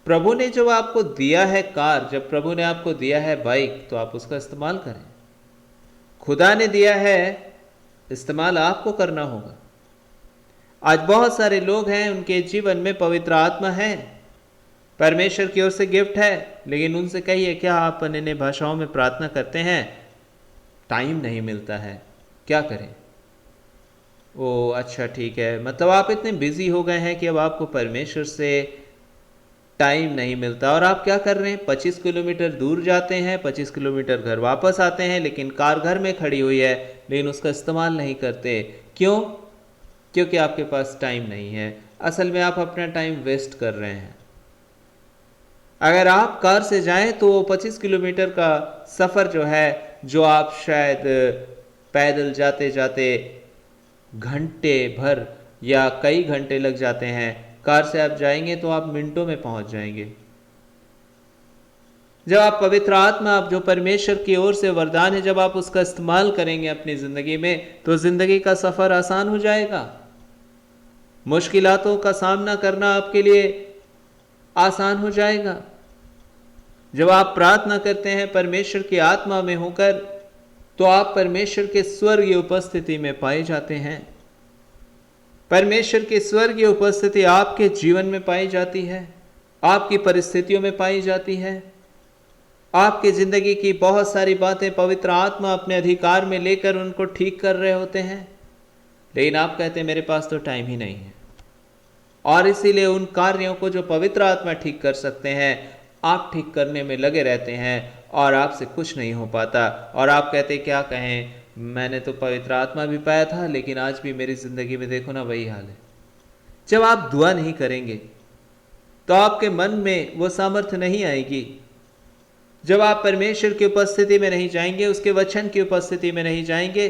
प्रभु ने जब आपको दिया है कार, जब प्रभु ने आपको दिया है बाइक, तो आप उसका इस्तेमाल करें। खुदा ने दिया है, इस्तेमाल आपको करना होगा। आज बहुत सारे लोग हैं, उनके जीवन में पवित्र आत्मा है, परमेश्वर की ओर से गिफ्ट है, लेकिन उनसे कहिए क्या आप अन्य भाषाओं में प्रार्थना करते हैं? टाइम नहीं मिलता है, क्या करें? ओ अच्छा ठीक है, मतलब आप इतने बिजी हो गए हैं कि अब आपको परमेश्वर से टाइम नहीं मिलता। और आप क्या कर रहे हैं? 25 किलोमीटर दूर जाते हैं, 25 किलोमीटर घर वापस आते हैं, लेकिन कार घर में खड़ी हुई है, लेकिन उसका इस्तेमाल नहीं करते। क्यों? क्योंकि आपके पास टाइम नहीं है। असल में आप अपना टाइम वेस्ट कर रहे हैं। अगर आप कार से जाएं तो वो 25 किलोमीटर का सफ़र जो है, जो आप शायद पैदल जाते जाते घंटे भर या कई घंटे लग जाते हैं, कार से आप जाएंगे तो आप मिनटों में पहुंच जाएंगे। जब आप पवित्र आत्मा, आप जो परमेश्वर की ओर से वरदान है, जब आप उसका इस्तेमाल करेंगे अपनी ज़िंदगी में, तो ज़िंदगी का सफ़र आसान हो जाएगा। मुश्किलातों का सामना करना आपके लिए आसान हो जाएगा। जब आप प्रार्थना करते हैं परमेश्वर की आत्मा में होकर, तो आप परमेश्वर के स्वर्गीय उपस्थिति में पाए जाते हैं। परमेश्वर की स्वर्गीय उपस्थिति आपके जीवन में पाई जाती है, आपकी परिस्थितियों में पाई जाती है। आपकी ज़िंदगी की बहुत सारी बातें पवित्र आत्मा अपने अधिकार में लेकर उनको ठीक कर रहे होते हैं, लेकिन आप कहते हैं मेरे पास तो टाइम ही नहीं है। और इसीलिए उन कार्यों को जो पवित्र आत्मा ठीक कर सकते हैं, आप ठीक करने में लगे रहते हैं और आपसे कुछ नहीं हो पाता। और आप कहते क्या कहें, मैंने तो पवित्र आत्मा भी पाया था, लेकिन आज भी मेरी ज़िंदगी में देखो ना वही हाल है। जब आप दुआ नहीं करेंगे तो आपके मन में वो सामर्थ्य नहीं आएगी। जब आप परमेश्वर की उपस्थिति में नहीं जाएंगे, उसके वचन की उपस्थिति में नहीं जाएंगे,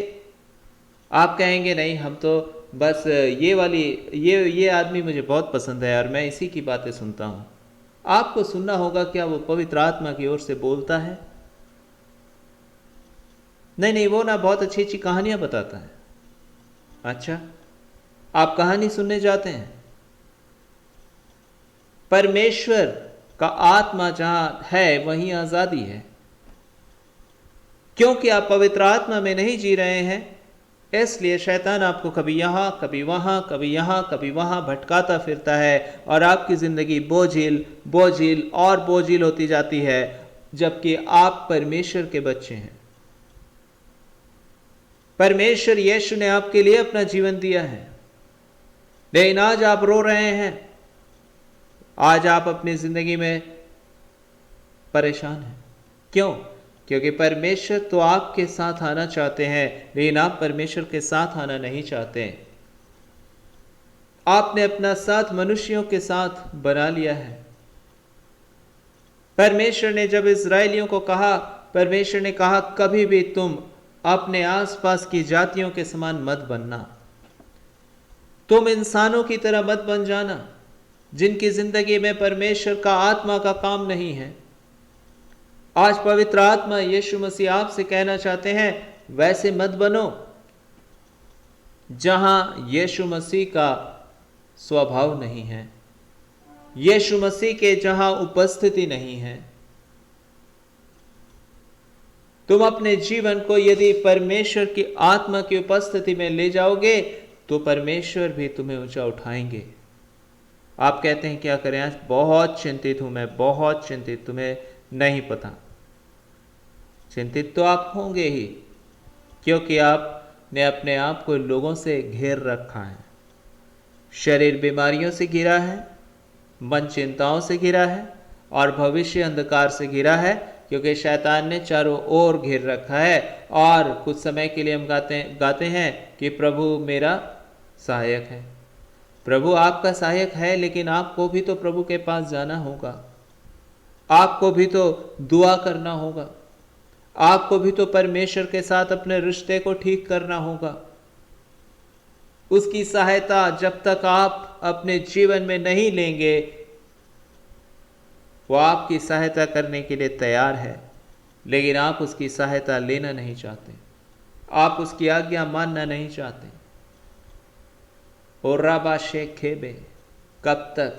आप कहेंगे नहीं, हम तो बस ये आदमी मुझे बहुत पसंद है और मैं इसी की बातें सुनता हूँ। आपको सुनना होगा क्या वो पवित्र आत्मा की ओर से बोलता है? नहीं, वो ना बहुत अच्छी अच्छी कहानियां बताता है। अच्छा, आप कहानी सुनने जाते हैं? परमेश्वर का आत्मा जहां है वहीं आजादी है। क्योंकि आप पवित्र आत्मा में नहीं जी रहे हैं, इसलिए शैतान आपको कभी यहां कभी वहां, कभी यहां कभी वहां भटकाता फिरता है और आपकी जिंदगी बोझिल बोझिल और बोझिल होती जाती है, जबकि आप परमेश्वर के बच्चे हैं। परमेश्वर यीशु ने आपके लिए अपना जीवन दिया है, लेकिन आज आप रो रहे हैं, आज आप अपनी जिंदगी में परेशान हैं। क्यों? क्योंकि परमेश्वर तो आपके साथ आना चाहते हैं, लेकिन आप परमेश्वर के साथ आना नहीं चाहते। आपने अपना साथ मनुष्यों के साथ बना लिया है। परमेश्वर ने जब इस्राएलियों को कहा, परमेश्वर ने कहा कभी भी तुम अपने आसपास की जातियों के समान मत बनना, तुम इंसानों की तरह मत बन जाना जिनकी जिंदगी में परमेश्वर का आत्मा का काम नहीं है। आज पवित्र आत्मा यीशु मसीह आपसे कहना चाहते हैं, वैसे मत बनो जहां यीशु मसीह का स्वभाव नहीं है, यीशु मसीह के जहां उपस्थिति नहीं है। तुम अपने जीवन को यदि परमेश्वर की आत्मा की उपस्थिति में ले जाओगे तो परमेश्वर भी तुम्हें ऊंचा उठाएंगे। आप कहते हैं क्या करें, आज बहुत चिंतित हूं, मैं बहुत चिंतित। तुम्हें नहीं पता, चिंतित तो आप होंगे ही, क्योंकि आपने अपने आप को लोगों से घेर रखा है। शरीर बीमारियों से घिरा है, मन चिंताओं से घिरा है और भविष्य अंधकार से घिरा है, क्योंकि शैतान ने चारों ओर घेर रखा है। और कुछ समय के लिए हम गाते हैं कि प्रभु मेरा सहायक है। प्रभु आपका सहायक है, लेकिन आपको भी तो प्रभु के पास जाना होगा, आपको भी तो दुआ करना होगा, आपको भी तो परमेश्वर के साथ अपने रिश्ते को ठीक करना होगा। उसकी सहायता जब तक आप अपने जीवन में नहीं लेंगे, वो आपकी सहायता करने के लिए तैयार है, लेकिन आप उसकी सहायता लेना नहीं चाहते, आप उसकी आज्ञा मानना नहीं चाहते। और राबा शेख खेबे, कब तक?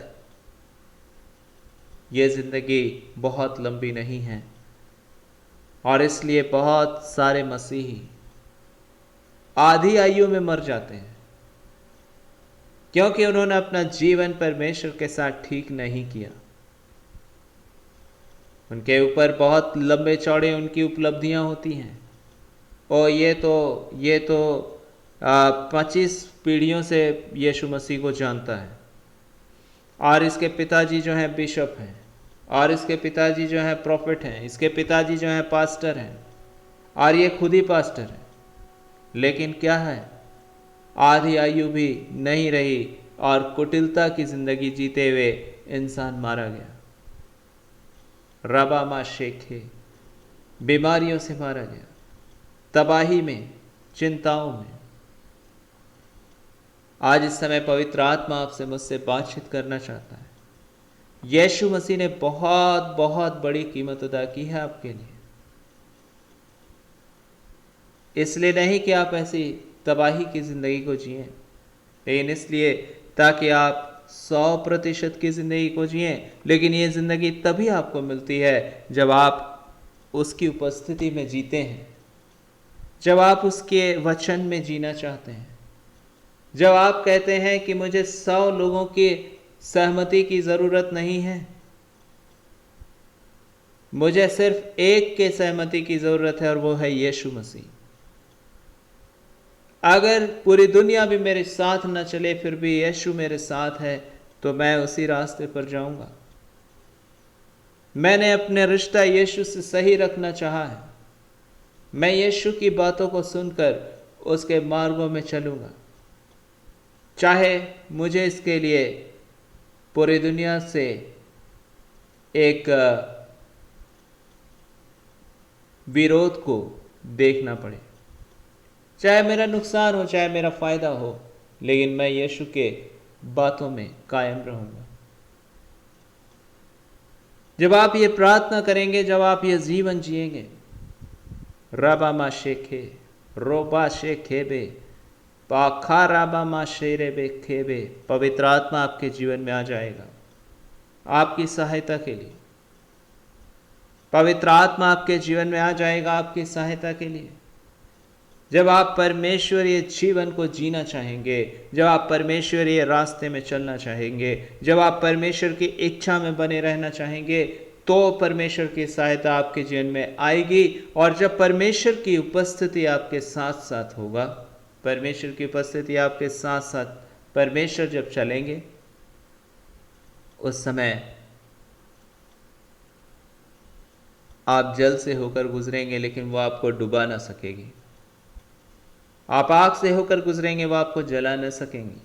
ये जिंदगी बहुत लंबी नहीं है, और इसलिए बहुत सारे मसीही आधी आयु में मर जाते हैं, क्योंकि उन्होंने अपना जीवन परमेश्वर के साथ ठीक नहीं किया। उनके ऊपर बहुत लंबे चौड़े उनकी उपलब्धियां होती हैं, और ये तो 25 पीढ़ियों से यीशु मसीह को जानता है, और इसके पिताजी जो हैं बिशप हैं, और इसके पिताजी जो हैं प्रॉफिट हैं, इसके पिताजी जो हैं पास्टर हैं, और ये खुद ही पास्टर है। लेकिन क्या है, आधी आयु भी नहीं रही और कुटिलता की जिंदगी जीते हुए इंसान मारा गया। रबामा शेखे, बीमारियों से मारा गया, तबाही में, चिंताओं में। आज इस समय पवित्र आत्मा आपसे मुझसे बातचीत करना चाहता है। यीशु मसीह ने बहुत बहुत बड़ी कीमत अदा की है आपके लिए, इसलिए नहीं कि आप ऐसी तबाही की जिंदगी को जिएं, लेकिन इसलिए ताकि आप 100% की जिंदगी को जिएं। लेकिन ये जिंदगी तभी आपको मिलती है जब आप उसकी उपस्थिति में जीते हैं, जब आप उसके वचन में जीना चाहते हैं, जब आप कहते हैं कि मुझे 100 लोगों की सहमति की जरूरत नहीं है, मुझे सिर्फ एक के सहमति की जरूरत है, और वो है यीशु मसीह। अगर पूरी दुनिया भी मेरे साथ न चले, फिर भी यीशु मेरे साथ है, तो मैं उसी रास्ते पर जाऊंगा। मैंने अपने रिश्ता यीशु से सही रखना चाहा है, मैं यीशु की बातों को सुनकर उसके मार्गों में चलूंगा, चाहे मुझे इसके लिए पूरी दुनिया से एक विरोध को देखना पड़े, चाहे मेरा नुकसान हो, चाहे मेरा फायदा हो, लेकिन मैं यीशु के बातों में कायम रहूंगा। जब आप ये प्रार्थना करेंगे, जब आप ये जीवन जिएंगे, रबा मा शेखे रोबा शेखेबे पाखा राबा मा शेरे बे खेबे, पवित्र आत्मा आपके जीवन में आ जाएगा आपकी सहायता के लिए। पवित्र आत्मा आपके जीवन में आ जाएगा आपकी सहायता के लिए। जब आप परमेश्वरीय जीवन को जीना चाहेंगे, जब आप परमेश्वरीय रास्ते में चलना चाहेंगे, जब आप परमेश्वर की इच्छा में बने रहना चाहेंगे, तो परमेश्वर की सहायता आपके जीवन में आएगी। और जब परमेश्वर की उपस्थिति आपके साथ साथ होगा, परमेश्वर की उपस्थिति आपके साथ साथ परमेश्वर जब चलेंगे, उस समय आप जल से होकर गुजरेंगे, लेकिन वो आपको डुबा ना सकेगी। आप आग से होकर गुजरेंगे, वो आपको जला न सकेंगी।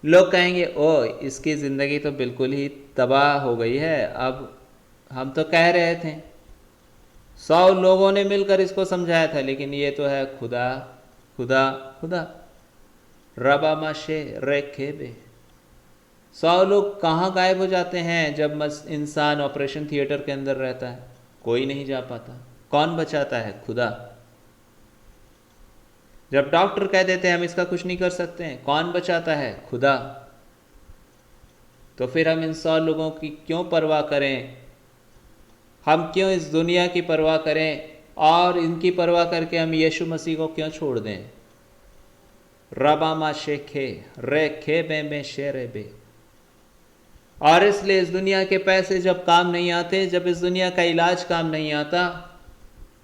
लोग कहेंगे ओ इसकी ज़िंदगी तो बिल्कुल ही तबाह हो गई है, अब हम तो कह रहे थे, 100 लोगों ने मिलकर इसको समझाया था, लेकिन ये तो है खुदा खुदा खुदा। रबा माशे रेखेबे। 100 लोग कहाँ गायब हो जाते हैं जब इंसान ऑपरेशन थिएटर के अंदर रहता है? कोई नहीं जा पाता। कौन बचाता है? खुदा। जब डॉक्टर कह देते हैं हम इसका कुछ नहीं कर सकते हैं, कौन बचाता है? खुदा। तो फिर हम इन 100 लोगों की क्यों परवाह करें? हम क्यों इस दुनिया की परवाह करें और इनकी परवाह करके हम यीशु मसीह को क्यों छोड़ दें? रबामा शेखे रे खे बे में शेरे बे। और इसलिए इस दुनिया के पैसे जब काम नहीं आते, जब इस दुनिया का इलाज काम नहीं आता,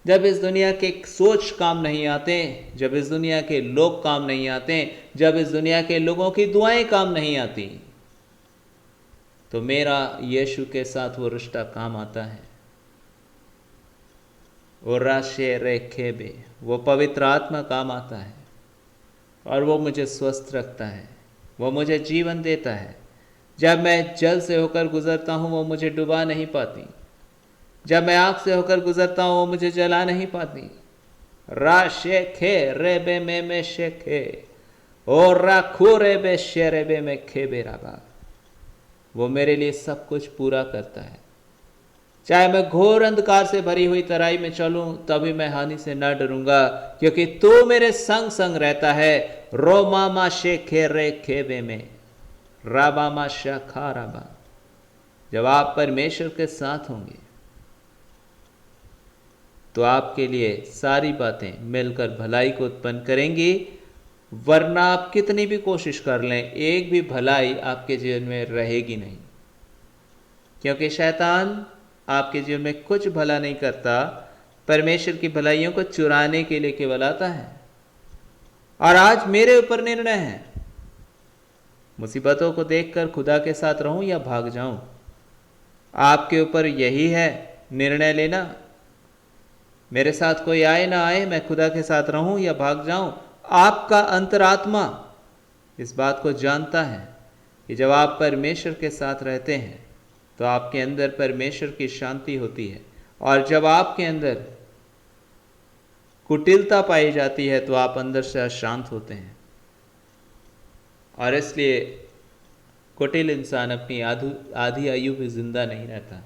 जब इस दुनिया के सोच काम नहीं आते, जब इस दुनिया के लोग काम नहीं आते, जब इस दुनिया के लोगों की दुआएं काम नहीं आती, तो मेरा यीशु के साथ वो रिश्ता काम आता है। वो राशे रेखे बे, वो पवित्र आत्मा काम आता है और वो मुझे स्वस्थ रखता है, वो मुझे जीवन देता है। जब मैं जल से होकर गुजरता हूँ वो मुझे डुबा नहीं पाती, जब मैं आग से होकर गुजरता हूँ वो मुझे जला नहीं पाती। रा शेखे रे बे में शेखे और राखू रे बे शेरे बे में खे बेराबा। वो मेरे लिए सब कुछ पूरा करता है। चाहे मैं घोर अंधकार से भरी हुई तराई में चलूं तभी मैं हानि से न डरूंगा, क्योंकि तू मेरे संग संग रहता है। रोमामा शेखे रे खेबे में राबामा शाखा राबा। जब आप परमेश्वर के साथ होंगे तो आपके लिए सारी बातें मिलकर भलाई को उत्पन्न करेंगी, वरना आप कितनी भी कोशिश कर लें एक भी भलाई आपके जीवन में रहेगी नहीं, क्योंकि शैतान आपके जीवन में कुछ भला नहीं करता, परमेश्वर की भलाइयों को चुराने के लिए केवल आता है। और आज मेरे ऊपर निर्णय है, मुसीबतों को देखकर खुदा के साथ रहूं या भाग जाऊं। आपके ऊपर यही है निर्णय लेना। मेरे साथ कोई आए ना आए, मैं खुदा के साथ रहूं या भाग जाऊं। आपका अंतरात्मा इस बात को जानता है कि जब आप परमेश्वर के साथ रहते हैं तो आपके अंदर परमेश्वर की शांति होती है, और जब आपके अंदर कुटिलता पाई जाती है तो आप अंदर से अशांत होते हैं। और इसलिए कुटिल इंसान अपनी आधी आयु में जिंदा नहीं रहता,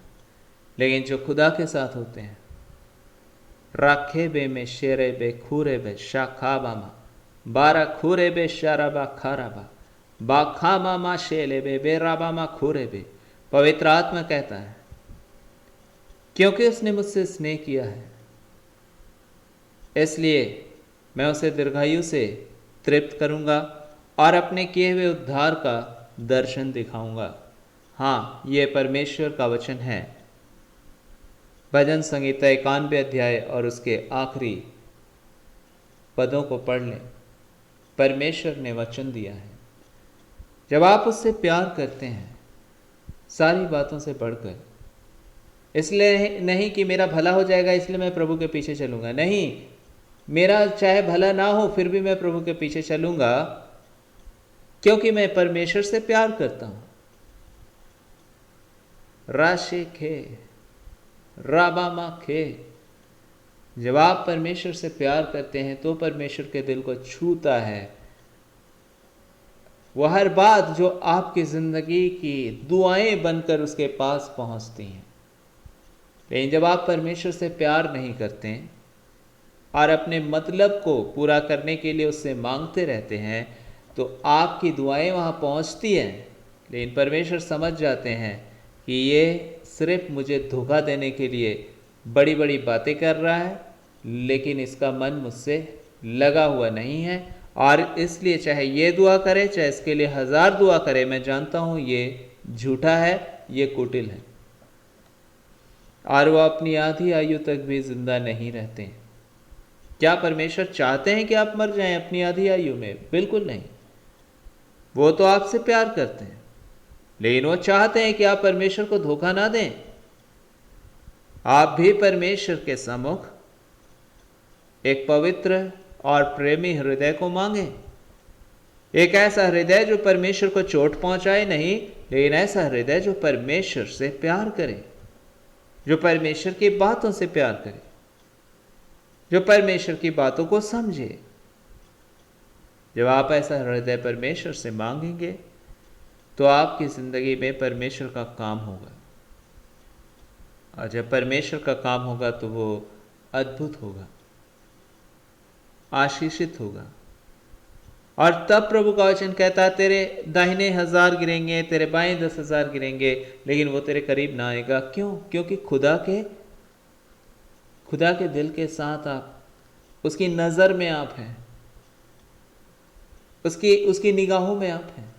लेकिन जो खुदा के साथ होते हैं, राखे बे में शेरे बे खूरे बे शाखाबामा बारा खूरे बे शाराबा खाराबा बाखा मामा शेले बे बेराबामा खूरे बे। पवित्र आत्मा कहता है क्योंकि उसने मुझसे स्नेह किया है इसलिए मैं उसे दीर्घायु से तृप्त करूंगा और अपने किए हुए उद्धार का दर्शन दिखाऊंगा। हाँ, ये परमेश्वर का वचन है। भजन संहिता 91 अध्याय और उसके आखिरी पदों को पढ़ लें। परमेश्वर ने वचन दिया है, जब आप उससे प्यार करते हैं सारी बातों से बढ़कर, इसलिए नहीं कि मेरा भला हो जाएगा इसलिए मैं प्रभु के पीछे चलूंगा, नहीं, मेरा चाहे भला ना हो फिर भी मैं प्रभु के पीछे चलूंगा क्योंकि मैं परमेश्वर से प्यार करता हूं। राशे खे राबामा खे। जब आप परमेश्वर से प्यार करते हैं तो परमेश्वर के दिल को छूता है। वह हर बात जो आपकी जिंदगी की दुआएं बनकर उसके पास पहुंचती हैं। लेकिन जब आप परमेश्वर से प्यार नहीं करते और अपने मतलब को पूरा करने के लिए उससे मांगते रहते हैं तो आपकी दुआएं वहां पहुंचती हैं, लेकिन परमेश्वर समझ जाते हैं कि ये सिर्फ मुझे धोखा देने के लिए बड़ी बड़ी बातें कर रहा है, लेकिन इसका मन मुझसे लगा हुआ नहीं है। और इसलिए चाहे ये दुआ करे चाहे इसके लिए 1000 दुआ करे, मैं जानता हूं ये झूठा है, ये कुटिल है, और वो अपनी आधी आयु तक भी जिंदा नहीं रहते। क्या परमेश्वर चाहते हैं कि आप मर जाएं अपनी आधी आयु में? बिल्कुल नहीं। वो तो आपसे प्यार करते हैं, लेकिन वो चाहते हैं कि आप परमेश्वर को धोखा ना दें। आप भी परमेश्वर के सम्मुख एक पवित्र और प्रेमी हृदय को मांगे। एक ऐसा हृदय जो परमेश्वर को चोट पहुंचाए नहीं, लेकिन ऐसा हृदय जो परमेश्वर से प्यार करे, जो परमेश्वर की बातों से प्यार करे, जो परमेश्वर की बातों को समझे। जब आप ऐसा हृदय परमेश्वर से मांगेंगे तो आपकी जिंदगी में परमेश्वर का काम होगा, और जब परमेश्वर का काम होगा तो वो अद्भुत होगा, आशीषित होगा। और तब प्रभु का वचन कहता है, तेरे दाहिने 1000 गिरेंगे, तेरे बाएं 10,000 गिरेंगे, लेकिन वो तेरे करीब ना आएगा। क्यों? क्योंकि खुदा के दिल के साथ आप, उसकी नजर में आप हैं, उसकी निगाहों में आप हैं।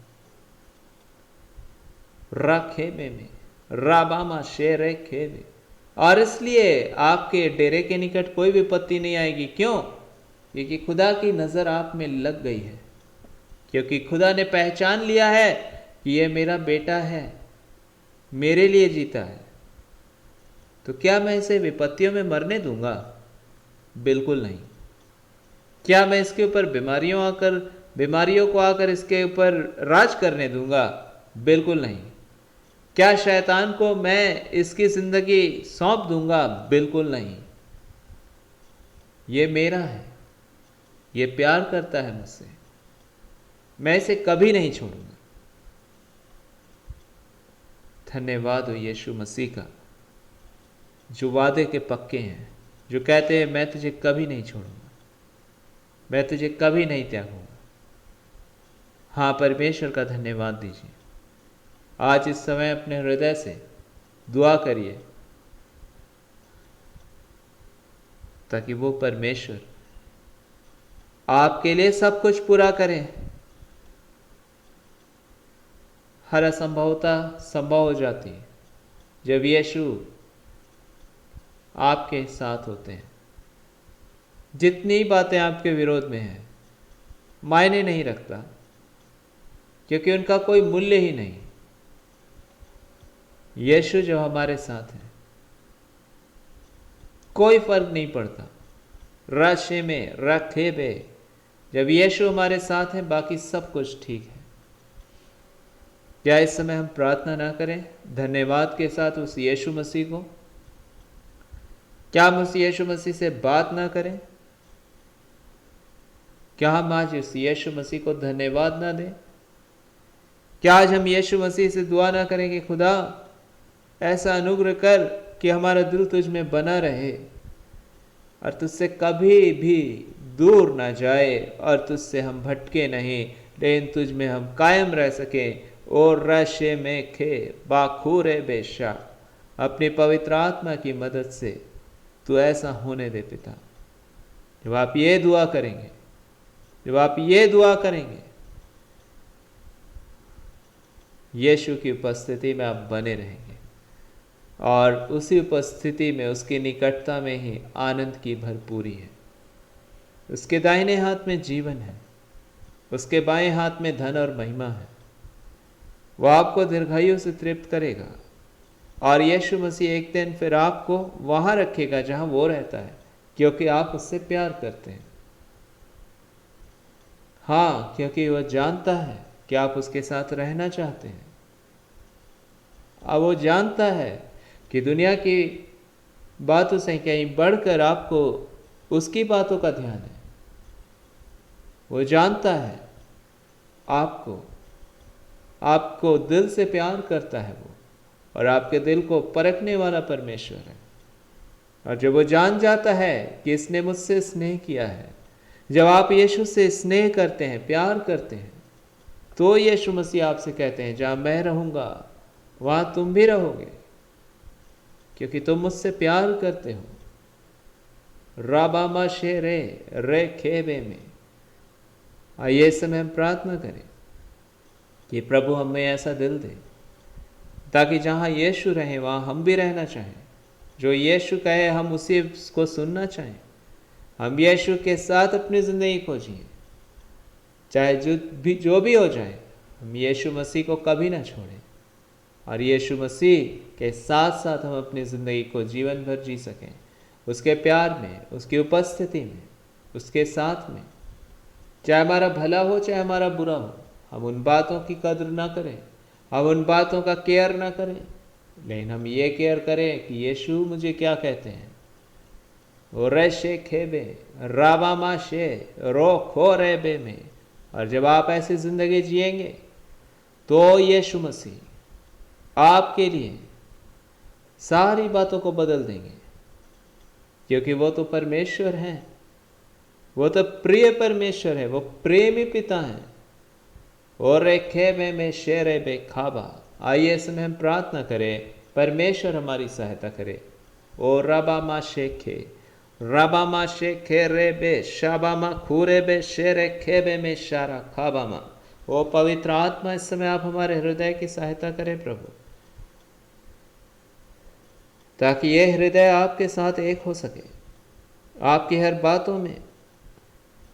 राखेबे में राबामा शेरे खेबे, और इसलिए आपके डेरे के निकट कोई विपत्ति नहीं आएगी। क्यों? क्योंकि खुदा की नजर आप में लग गई है, क्योंकि खुदा ने पहचान लिया है कि ये मेरा बेटा है, मेरे लिए जीता है। तो क्या मैं इसे विपत्तियों में मरने दूंगा? बिल्कुल नहीं। क्या मैं इसके ऊपर बीमारियों को आकर इसके ऊपर राज करने दूंगा? बिल्कुल नहीं। क्या शैतान को मैं इसकी जिंदगी सौंप दूंगा? बिल्कुल नहीं। ये मेरा है, ये प्यार करता है मुझसे, मैं इसे कभी नहीं छोड़ूंगा। धन्यवाद हो यीशु मसीह का, जो वादे के पक्के हैं, जो कहते हैं मैं तुझे कभी नहीं छोड़ूंगा, मैं तुझे कभी नहीं त्यागूंगा। हाँ, परमेश्वर का धन्यवाद दीजिए। आज इस समय अपने हृदय से दुआ करिए ताकि वो परमेश्वर आपके लिए सब कुछ पूरा करें। हर असंभवता संभव हो जाती है जब यीशु आपके साथ होते हैं। जितनी बातें आपके विरोध में हैं मायने नहीं रखता, क्योंकि उनका कोई मूल्य ही नहीं। यीशु जो हमारे साथ है, कोई फर्क नहीं पड़ता। राशे में रखेबे, जब यीशु हमारे साथ है बाकी सब कुछ ठीक है। क्या इस समय हम प्रार्थना ना करें धन्यवाद के साथ उस यीशु मसीह को? क्या हम उस यीशु मसीह से बात ना करें? क्या हम आज उस यीशु मसीह को धन्यवाद ना दें? क्या आज हम यीशु मसीह से दुआ ना करें कि खुदा ऐसा अनुग्रह कर कि हमारा दिल तुझ में बना रहे और तुझसे कभी भी दूर ना जाए, और तुझसे हम भटके नहीं, लेकिन तुझ में हम कायम रह सकें। और रशे में खे बाखूरे बेशा, अपनी पवित्र आत्मा की मदद से तू ऐसा होने दे पिता। जब आप ये दुआ करेंगे, जब आप ये दुआ करेंगे, यीशु की उपस्थिति में आप बने रहेंगे, और उसी उपस्थिति में, उसकी निकटता में ही आनंद की भरपूरी है। उसके दाहिने हाथ में जीवन है, उसके बाएं हाथ में धन और महिमा है। वह आपको दीर्घायु से तृप्त करेगा, और यीशु मसीह एक दिन फिर आपको वहां रखेगा जहां वो रहता है, क्योंकि आप उससे प्यार करते हैं। हाँ, क्योंकि वह जानता है कि आप उसके साथ रहना चाहते हैं। अब वो जानता है कि दुनिया की बातों से कहीं बढ़कर आपको उसकी बातों का ध्यान है। वो जानता है आपको दिल से प्यार करता है वो, और आपके दिल को परखने वाला परमेश्वर है। और जब वो जान जाता है कि इसने मुझसे स्नेह किया है, जब आप यीशु से स्नेह करते हैं, प्यार करते हैं, तो यीशु मसीह आपसे कहते हैं जहां मैं रहूंगा वहां तुम भी रहोगे, क्योंकि तुम मुझसे प्यार करते हो। राबामा शेरे रे खेबे में। आइए इस समय हम प्रार्थना करें कि प्रभु हमें ऐसा दिल दे ताकि जहां यीशु रहे वहां हम भी रहना चाहें। जो यीशु कहे हम उसी को सुनना चाहें। हम यीशु के साथ अपनी जिंदगी को जिए, चाहे जो भी हो जाए, हम यीशु मसीह को कभी ना छोड़ें, और यीशु मसीह के साथ साथ हम अपनी ज़िंदगी को जीवन भर जी सकें, उसके प्यार में, उसकी उपस्थिति में, उसके साथ में। चाहे हमारा भला हो चाहे हमारा बुरा हो, हम उन बातों की कद्र ना करें, हम उन बातों का केयर ना करें, लेकिन हम ये केयर करें कि यीशु मुझे क्या कहते हैं। ओ रेशे खेबे राबामा शे रो खो रे बे में। और जब आप ऐसी जिंदगी जिएंगे तो यीशु मसीह आपके लिए सारी बातों को बदल देंगे, क्योंकि वो तो परमेश्वर हैं, वो तो प्रिय परमेश्वर है, वो प्रेमी पिता हैं। और रेखे में शेरे बे खाबा। आइए इस समय हम प्रार्थना करें, परमेश्वर हमारी सहायता करे। ओ रबामा शेखे रबामा शेखे रे बे शाबामा खूरे बे शेरे खेबे में शारा खाबामा। ओ पवित्र आत्मा, इस समय आप हमारे हृदय की सहायता करें प्रभु, ताकि ये हृदय आपके साथ एक हो सके। आपकी हर बातों में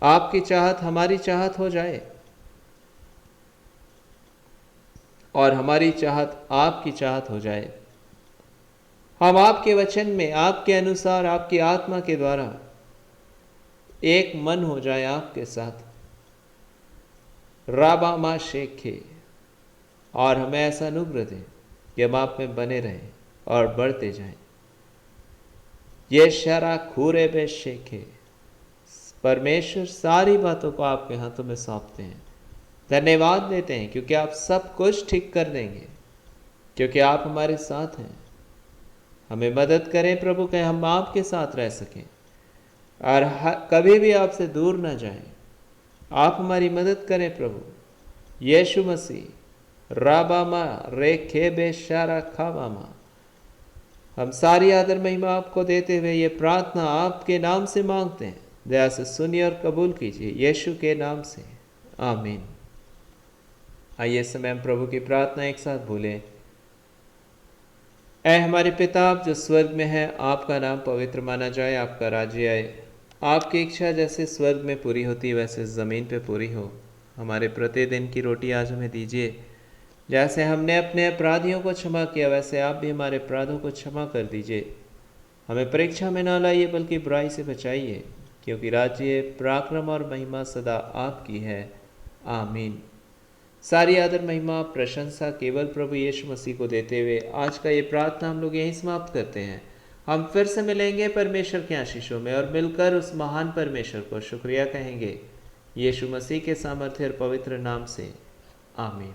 आपकी चाहत हमारी चाहत हो जाए और हमारी चाहत आपकी चाहत हो जाए। हम आपके वचन में आपके अनुसार आपकी आत्मा के द्वारा एक मन हो जाए आपके साथ। राबामा शेखे, और हमें ऐसा अनुग्रह दें कि हम आप में बने रहें और बढ़ते जाएं। ये शरा खूरे बे शेखे। परमेश्वर सारी बातों को आपके हाथों में सौंपते हैं, धन्यवाद देते हैं क्योंकि आप सब कुछ ठीक कर देंगे, क्योंकि आप हमारे साथ हैं। हमें मदद करें प्रभु कि हम आपके साथ रह सकें और कभी भी आपसे दूर न जाएं। आप हमारी मदद करें प्रभु। यीशु मसीह राबामा रे खेबे शारा खाबामा। हम सारी आदर महिमा आपको देते हुए ये प्रार्थना आपके नाम से मांगते हैं। दया से सुनिए और कबूल कीजिए, यीशु के नाम से, आमीन। आइए इस समय हम प्रभु की प्रार्थना एक साथ बोलें। ऐ हमारे पिता आप जो स्वर्ग में है, आपका नाम पवित्र माना जाए, आपका राज्य आए, आपकी इच्छा जैसे स्वर्ग में पूरी होती वैसे ज़मीन पे पूरी हो। हमारे प्रतिदिन की रोटी आज हमें दीजिए, जैसे हमने अपने अपराधियों को क्षमा किया वैसे आप भी हमारे अपराधों को क्षमा कर दीजिए। हमें परीक्षा में न लाइए बल्कि बुराई से बचाइए, क्योंकि राज्य, पराक्रम और महिमा सदा आपकी है, आमीन। सारी आदर महिमा प्रशंसा केवल प्रभु यीशु मसीह को देते हुए आज का ये प्रार्थना हम लोग यहीं समाप्त करते हैं। हम फिर से मिलेंगे परमेश्वर के आशीषों में और मिलकर उस महान परमेश्वर को शुक्रिया कहेंगे, यीशु मसीह के सामर्थ्य और पवित्र नाम से, आमीन।